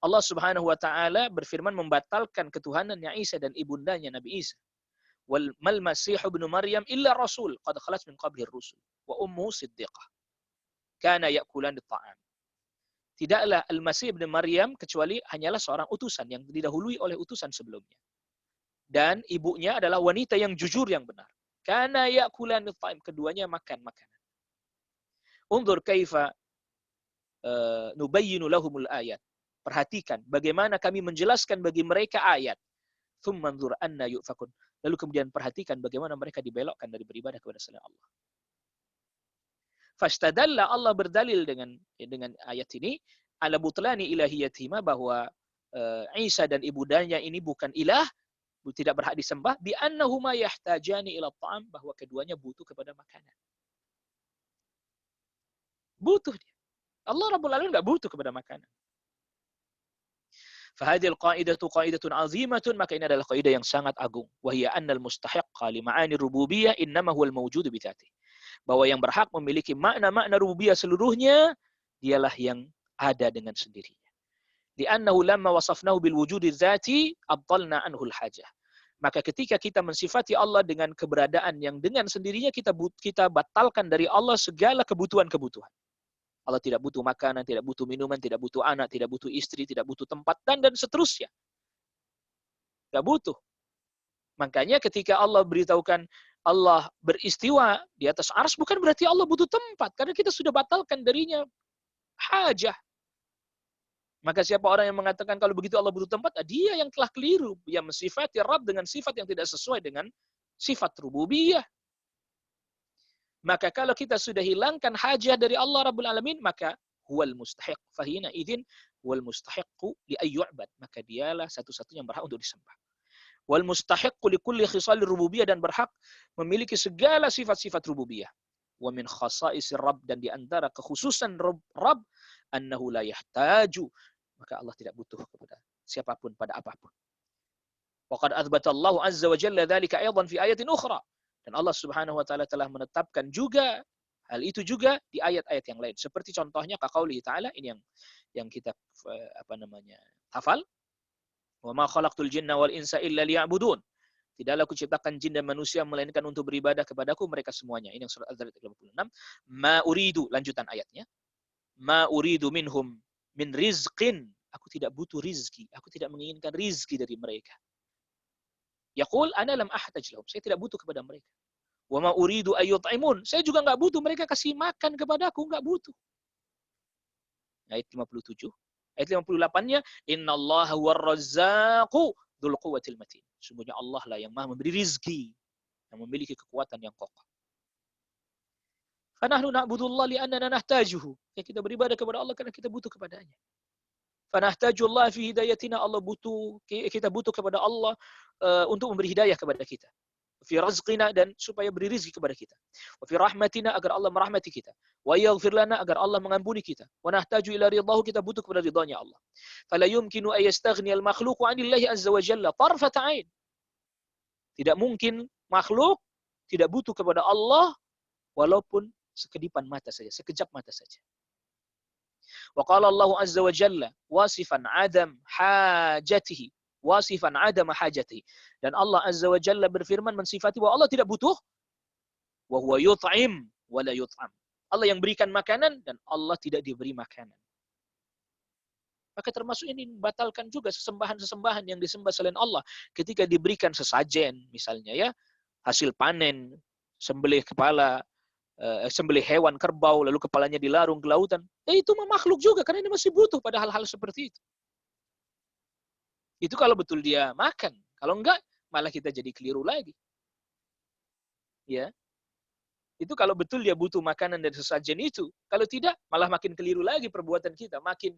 Allah Subhanahu wa taala berfirman membatalkan ketuhanannya Isa dan ibundanya Nabi Isa. Wal mal masih ibnu Maryam illa rasul qad khalat min qablihi rusul wa ummuhu siddiqah. Kana ya'kulan at-ta'am. Tidaklah Al-Masih ibnu Maryam kecuali hanyalah seorang utusan yang didahului oleh utusan sebelumnya. Dan ibunya adalah wanita yang jujur yang benar. Kana ya'kulan at-ta'am, keduanya makan makanan. Unzur kaifa nubayyinu lahumul ayat. Perhatikan bagaimana kami menjelaskan bagi mereka ayat. Tsumma anzur anna yufakun. Lalu kemudian perhatikan bagaimana mereka dibelokkan dari beribadah kepada selain Allah. Fastadalla, Allah berdalil dengan ayat ini ala butlani ilahiyatihima, bahwa Isa dan ibundanya ini bukan ilah, tidak berhak disembah, bi annahuma yahtajani ila ta'am, bahwa keduanya butuh kepada makanan. Butuh dia. Allah Rabbul Alamin enggak butuh kepada makanan. Fahadhil qa'idatu qa'idatun 'azimatun, maka ini adalah kaidah yang sangat agung. Wa hiya annal mustahiqqa li ma'ani rububiyyah innama huwal mawjudu bi dzatihi. Bahwa yang berhak memiliki makna-makna rububiyah seluruhnya dialah yang ada dengan sendirinya. Li'annahu lamma wasafnahu bil wujudi dzati abtalna anhu al hajah. Maka ketika kita mensifati Allah dengan keberadaan yang dengan sendirinya, kita batalkan dari Allah segala kebutuhan-kebutuhan. Allah tidak butuh makanan, tidak butuh minuman, tidak butuh anak, tidak butuh istri, tidak butuh tempat, dan seterusnya. Tidak butuh. Makanya ketika Allah beritahukan Allah beristiwa di atas arsy, bukan berarti Allah butuh tempat, karena kita sudah batalkan darinya hajah. Maka siapa orang yang mengatakan kalau begitu Allah butuh tempat, dia yang telah keliru. Yang mensifati Rabb dengan sifat yang tidak sesuai dengan sifat rububiyah. Maka kalau kita sudah hilangkan hajah dari Allah Rabbul Alamin, maka huwal mustahiq. Fahina idzin huwal mustahiqu li ayyu'bad. Maka dialah satu-satunya yang berhak untuk disembah. Wal mustahiqu li kulli khisalir rububiyah, dan berhak memiliki segala sifat-sifat rububiyah. Wa min khasaisir Rabb, dan di antara kekhususan Rabb, annahu la yahtaju, maka Allah tidak butuh kepada siapapun pada apapun. Wa qad athbata Allah azza wa jalla dzalika aidan fi ayatin ukhra. Dan Allah Subhanahu wa taala telah menetapkan juga hal itu juga di ayat-ayat yang lain. Seperti contohnya kaqaulihi ta'ala, ini yang kita hafal. Wa ma khalaqtul jinna wal insa illa liya'budun. Tidaklah aku ciptakan jin dan manusia melainkan untuk beribadah kepadaku mereka semuanya. Ini yang surat Az-Zariyat 56. Ma uridu, lanjutan ayatnya. Ma uridu minhum min rizqin. Aku tidak butuh rizki. Aku tidak menginginkan rizki dari mereka. Yaqul ana lam ahtaj lahum. Saya tidak butuh kepada mereka. Wa ma uridu ayyut'imun. Saya juga enggak butuh mereka kasih makan kepadaku, enggak butuh. Ayat 57. Ayat 58-nya, innallaha huwar razzaqu dzul quwwatil matin. Sungguhnya Allah lah yang Maha memberi rizki, yang memiliki kekuatan yang kokoh. Fa nahnu na'budullah li'annana nahtajuhu. Ya, kita beribadah kepada Allah karena kita butuh kepadanya. Fanahtaju fi hidayatina, kita butuh kepada Allah untuk memberi hidayah kepada kita. Fi razqina, dan supaya beri rezeki kepada kita. Wa fi rahmatina, agar Allah merahmati kita. Wa yaghfir lana, agar Allah mengampuni kita. Wa nahtaju ila ridahu, kita butuh kepada ridhanya Allah. Fala yumkinu ay yastaghni al-makhluqu 'anillahi azza wa jalla tarfata 'ain. Tidak mungkin makhluk tidak butuh kepada Allah walaupun sekedipan mata saja, sekejap mata saja. Wa qala Allah azza wa jalla wasifan adam hajatihi, wasifan adam hajatihi. Dan Allah azza wa jalla berfirman mensifati bahwa Allah tidak butuh, wa huwa yut'im wa la yut'am. Allah yang berikan makanan dan Allah tidak diberi makanan. Maka termasuk ini membatalkan juga sesembahan-sesembahan yang disembah selain Allah. Ketika diberikan sesajen, misalnya ya, hasil panen, sembelih kepala, sembelih hewan kerbau, lalu kepalanya dilarung ke lautan. Itu makhluk juga, karena ini masih butuh pada hal-hal seperti itu. Itu kalau betul dia makan. Kalau enggak, malah kita jadi keliru lagi. Ya. Itu kalau betul dia butuh makanan dari sesajen itu. Kalau tidak, malah makin keliru lagi perbuatan kita. Makin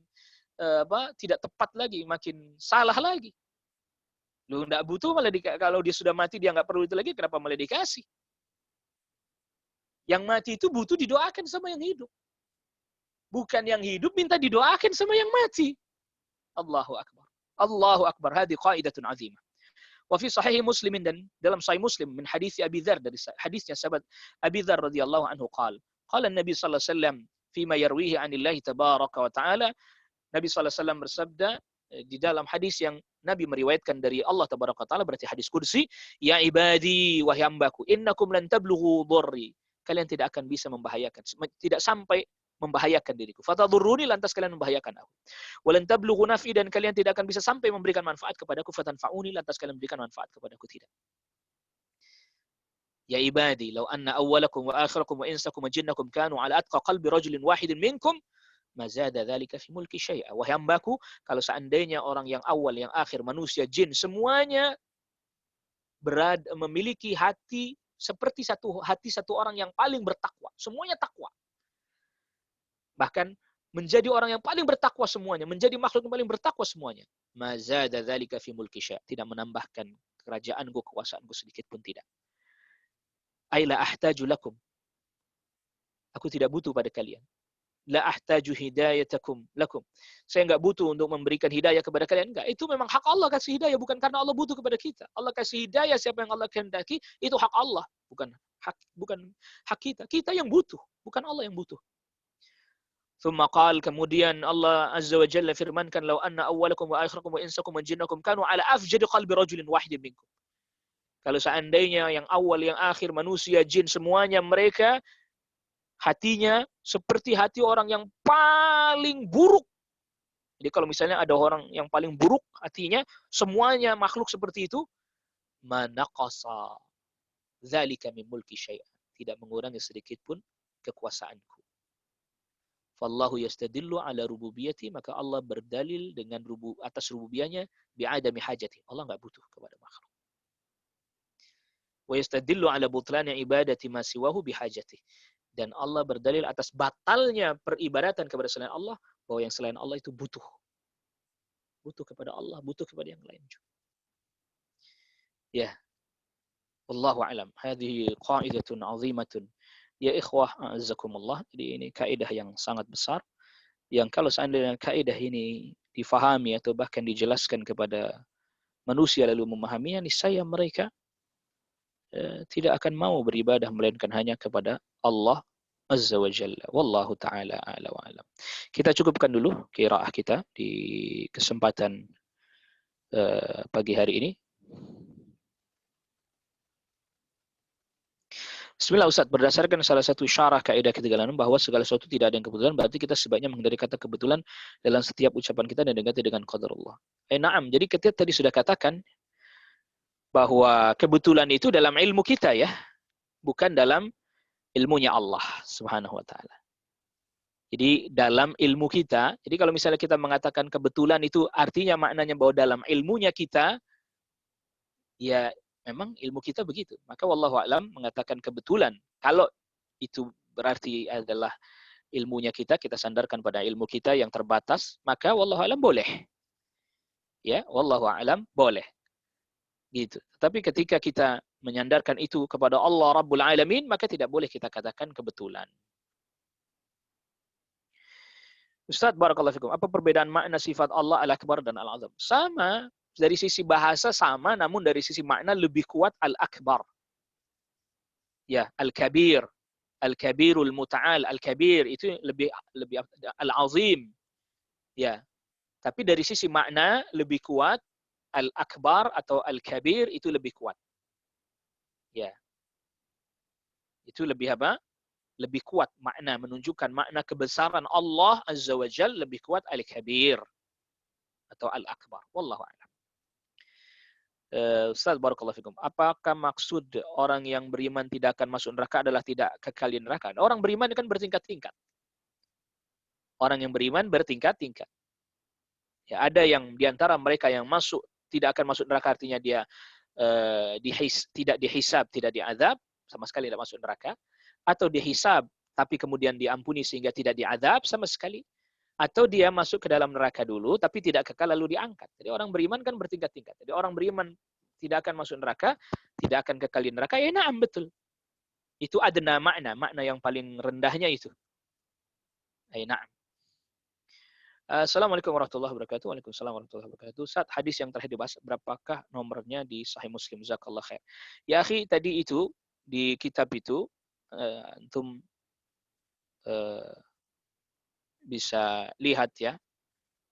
tidak tepat lagi, makin salah lagi. Lu enggak butuh, malah kalau dia sudah mati dia enggak perlu itu lagi, kenapa malah dikasih? Yang mati itu butuh didoakan sama yang hidup. Bukan yang hidup minta didoakan sama yang mati. Allahu Akbar. Allahu Akbar. Hadi qaidatun azimah. Wa fi sahih Muslimin, dan dalam sahih Muslim min hadis Abi Dzar, dari hadisnya sahabat Abi Dzar radhiyallahu anhu qala Nabi sallallahu alaihi wasallam fima yarwihi 'anillahi tabaraka wa ta'ala. Nabi sallallahu alaihi wasallam bersabda di dalam hadis yang Nabi meriwayatkan dari Allah tabaraka wa ta'ala, berarti hadis kursi, ya ibadi, wahai hambaku, innakum lan tablughu dhurri, kalian tidak akan bisa membahayakan, tidak sampai membahayakan diriku. Fatadurruni, lantas kalian membahayakan aku. Walan tablughu naf'i, dan kalian tidak akan bisa sampai memberikan manfaat kepadaku. Fatanfa'uni, lantas kalian memberikan manfaat kepadaku tidak. Ya ibadi, law anna awwalakum wa akhirakum wa insakum wa jinnakum kanu ala atqa qalbi rajulin wahidin minkum, mazada dzalika fi mulki syai'a. Wahai hambaku, kalau seandainya orang yang awal, yang akhir, manusia, jin, semuanya memiliki hati seperti hati satu orang yang paling bertakwa, semuanya takwa. Bahkan menjadi orang yang paling bertakwa semuanya, menjadi makhluk yang paling bertakwa semuanya. Mazada dzalika fi mulki syai', tidak menambahkan kerajaanku, kekuasaanku sedikit pun tidak. Aila ahtaju lakum, aku tidak butuh pada kalian. La ahtaju hidayatakum lakum, saya enggak butuh untuk memberikan hidayah kepada kalian. Enggak, itu memang hak Allah kasih hidayah, bukan karena Allah butuh kepada kita. Allah kasih hidayah siapa yang Allah kehendaki, itu hak Allah, bukan hak kita. Kita yang butuh, bukan Allah yang butuh. Tsumma qala, kemudian Allah azza wa jalla firmankan, law anna awwalakum wa akhirakum wa insakum wa jinnakum kanu ala afjadi qalbi rajulin wahidin minkum. Kalau seandainya yang awal, yang akhir, manusia, jin, semuanya mereka hatinya seperti hati orang yang paling buruk. Jadi kalau misalnya ada orang yang paling buruk hatinya, semuanya makhluk seperti itu, manaqasa dzalika min mulki syai'an, tidak mengurangi sedikit pun kekuasaanku. Fallahu yastadillu ala rububiyati, maka Allah berdalil dengan atas rububiyahnya bi'adami hajati, Allah enggak butuh kepada makhluk. Wa yastadillu ala butlani ibadati ma siwahu bihajati, dan Allah berdalil atas batalnya peribadatan kepada selain Allah, bahwa yang selain Allah itu butuh kepada Allah, butuh kepada yang lain juga. Ya, wallahu a'lam. Hadhihi qa'idatun 'azimatun ya ikhwah a'azzakumullah. Jadi ini kaidah yang sangat besar, yang kalau seandainya kaidah ini difahami atau bahkan dijelaskan kepada manusia lalu memahaminya, niscaya mereka tidak akan mau beribadah melainkan hanya kepada Allah azza wa jalla. Wallahu ta'ala a'la wa a'lam. Kita cukupkan dulu qiraah kita di kesempatan pagi hari ini. Bismillah Ustaz, berdasarkan salah satu syarah kaidah ke-36 bahwa segala sesuatu tidak ada yang kebetulan, berarti kita sebaiknya menghindari kata kebetulan dalam setiap ucapan kita dan diganti dengan qadarullah. Na'am, jadi kita tadi sudah katakan bahwa kebetulan itu dalam ilmu kita ya, bukan dalam ilmunya Allah Subhanahu wa taala. Jadi dalam ilmu kita, jadi kalau misalnya kita mengatakan kebetulan itu artinya maknanya bahwa dalam ilmunya kita, ya memang ilmu kita begitu. Maka wallahu a'lam mengatakan kebetulan, kalau itu berarti adalah ilmunya kita sandarkan pada ilmu kita yang terbatas, maka wallahu alam boleh. Ya, wallahu alam boleh. Gitu. Tapi ketika kita menyandarkan itu kepada Allah Rabbul Alamin, maka tidak boleh kita katakan kebetulan. Ustaz, barakallahu fikum. Apa perbedaan makna sifat Allah Al-Akbar dan Al-Azam? Sama, dari sisi bahasa sama, namun dari sisi makna lebih kuat Al-Akbar. Ya, Al-Kabir. Al-Kabirul Muta'al. Al-Kabir itu lebih Al-Azim. Ya. Tapi dari sisi makna lebih kuat Al-Akbar atau Al-Kabir itu lebih kuat. Ya. Itu lebih apa? Lebih kuat makna, menunjukkan makna kebesaran Allah Azza wa Jal lebih kuat Al-Kabir atau Al-Akbar. Wallahu a'lam. Ustaz, barakallahu fikum. Apakah maksud orang yang beriman tidak akan masuk neraka adalah tidak kekal di neraka? Orang beriman kan bertingkat-tingkat. Orang yang beriman bertingkat-tingkat. Ya, ada yang diantara mereka yang masuk tidak akan masuk neraka, artinya dia tidak dihisab, tidak diazab, sama sekali tidak masuk neraka. Atau dihisab, tapi kemudian diampuni sehingga tidak diazab sama sekali. Atau dia masuk ke dalam neraka dulu, tapi tidak kekal lalu diangkat. Jadi orang beriman kan bertingkat-tingkat. Jadi orang beriman tidak akan masuk neraka, tidak akan kekal di neraka. Ya na'am, betul. Itu adna makna yang paling rendahnya itu. Ya na'am. Assalamualaikum warahmatullahi wabarakatuh. Waalaikumsalam warahmatullahi wabarakatuh. Saat hadis yang terakhir dibahas, berapakah nomornya di Sahih Muslim? Jazakallah khair. Ya akhi, tadi itu, di kitab itu, antum bisa lihat ya,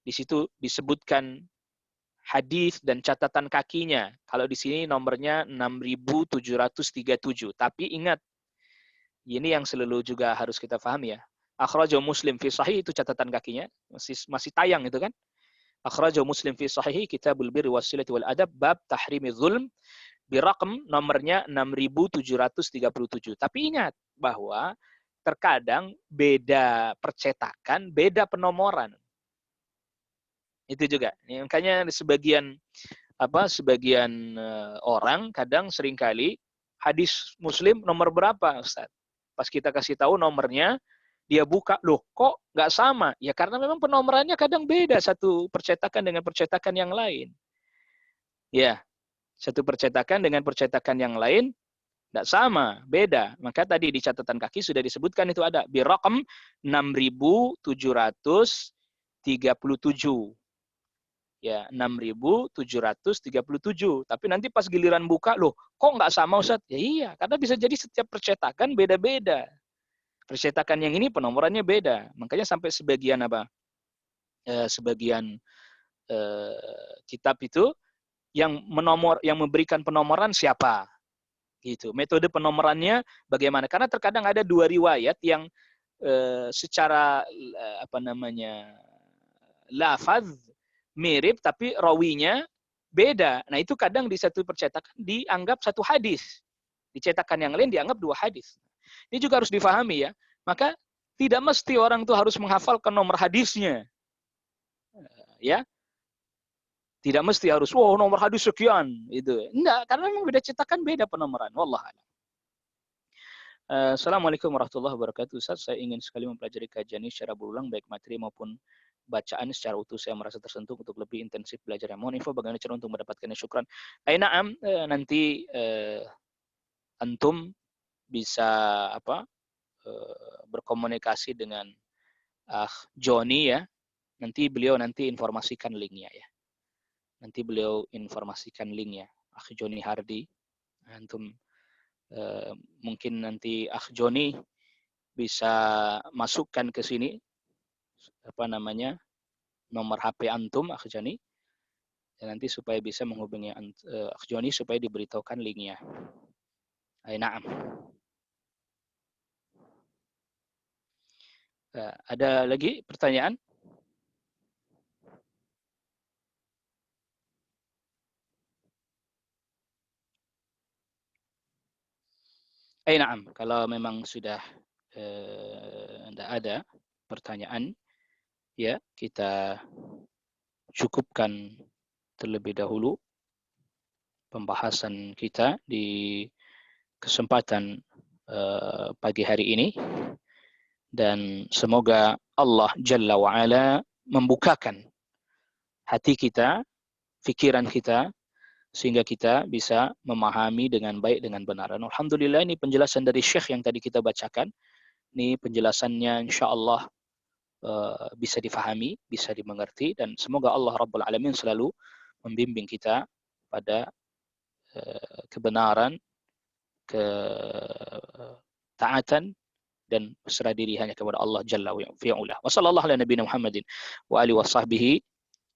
di situ disebutkan hadis dan catatan kakinya. Kalau di sini nomornya 6737. Tapi ingat, ini yang selalu juga harus kita pahami ya. Akhrajahu Muslim fi Sahih, itu catatan kakinya, masih tayang itu kan. Akhrajahu Muslim fi Sahih Kitabul Birri Wassilati wal Adab bab tahrimi dzulm, biraqam nomornya 6737. Tapi ingat bahwa terkadang beda percetakan, beda penomoran. Itu juga. Makanya sebagian orang kadang seringkali hadis Muslim nomor berapa, Ustaz? Pas kita kasih tahu nomornya, dia buka, loh kok nggak sama? Ya karena memang penomorannya kadang beda satu percetakan dengan percetakan yang lain. Ya, satu percetakan dengan percetakan yang lain tidak sama, beda. Maka tadi di catatan kaki sudah disebutkan itu ada biraqam 6737. Ya, 6737. Tapi nanti pas giliran buka, loh kok nggak sama Ustaz? Ya iya, karena bisa jadi setiap percetakan beda-beda. Percetakan yang ini penomorannya beda. Makanya sampai sebagian kitab itu yang memberikan penomoran siapa? Gitu. Metode penomorannya bagaimana? Karena terkadang ada dua riwayat yang secara lafaz mirip tapi rawinya beda. Nah, itu kadang di satu percetakan dianggap satu hadis. Di cetakan yang lain dianggap dua hadis. Ini juga harus difahami ya. Maka tidak mesti orang itu harus menghafalkan nomor hadisnya. Ya. Tidak mesti harus nomor hadis sekian itu. Enggak, karena memang beda cetakan, beda penomoran. Wallah a'lam. Assalamualaikum warahmatullahi wabarakatuh. Ustaz, saya ingin sekali mempelajari kajian ini secara berulang, baik materi maupun bacaan secara utuh. Saya merasa tersentuh untuk lebih intensif belajar. Mohon info bagaimana cara untuk mendapatkannya. Syukran. Na'am, nanti antum bisa berkomunikasi dengan Joni ya. Nanti beliau informasikan linknya ya. Nanti beliau informasikan linknya. Joni Hardi. Antum mungkin nanti Joni bisa masukkan ke sini nomor HP antum Joni. Dan nanti supaya bisa menghubungi Joni supaya diberitahukan linknya. Na'am. Ada lagi pertanyaan? Na'am. Kalau memang sudah tidak ada pertanyaan, ya kita cukupkan terlebih dahulu pembahasan kita di kesempatan pagi hari ini. Dan semoga Allah Jalla wa'ala membukakan hati kita, pikiran kita, sehingga kita bisa memahami dengan baik, dengan benar. Dan alhamdulillah ini penjelasan dari Syekh yang tadi kita bacakan. Ini penjelasannya insya Allah bisa difahami, bisa dimengerti, dan semoga Allah Rabbul Alamin selalu membimbing kita pada kebenaran, ketaatan, dan berserah diri hanya kepada Allah Jalla wa'ala. Wa sallallahu ala nabiyina Muhammadin wa alihi wa sahbihi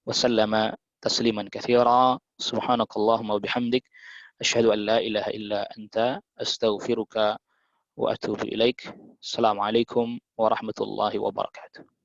wa sallama tasliman katsira. Subhanakallahumma wa bihamdik asyhadu an la ilaha illa anta astaghfiruka wa atubu ilaik. Assalamualaikum warahmatullahi wabarakatuh.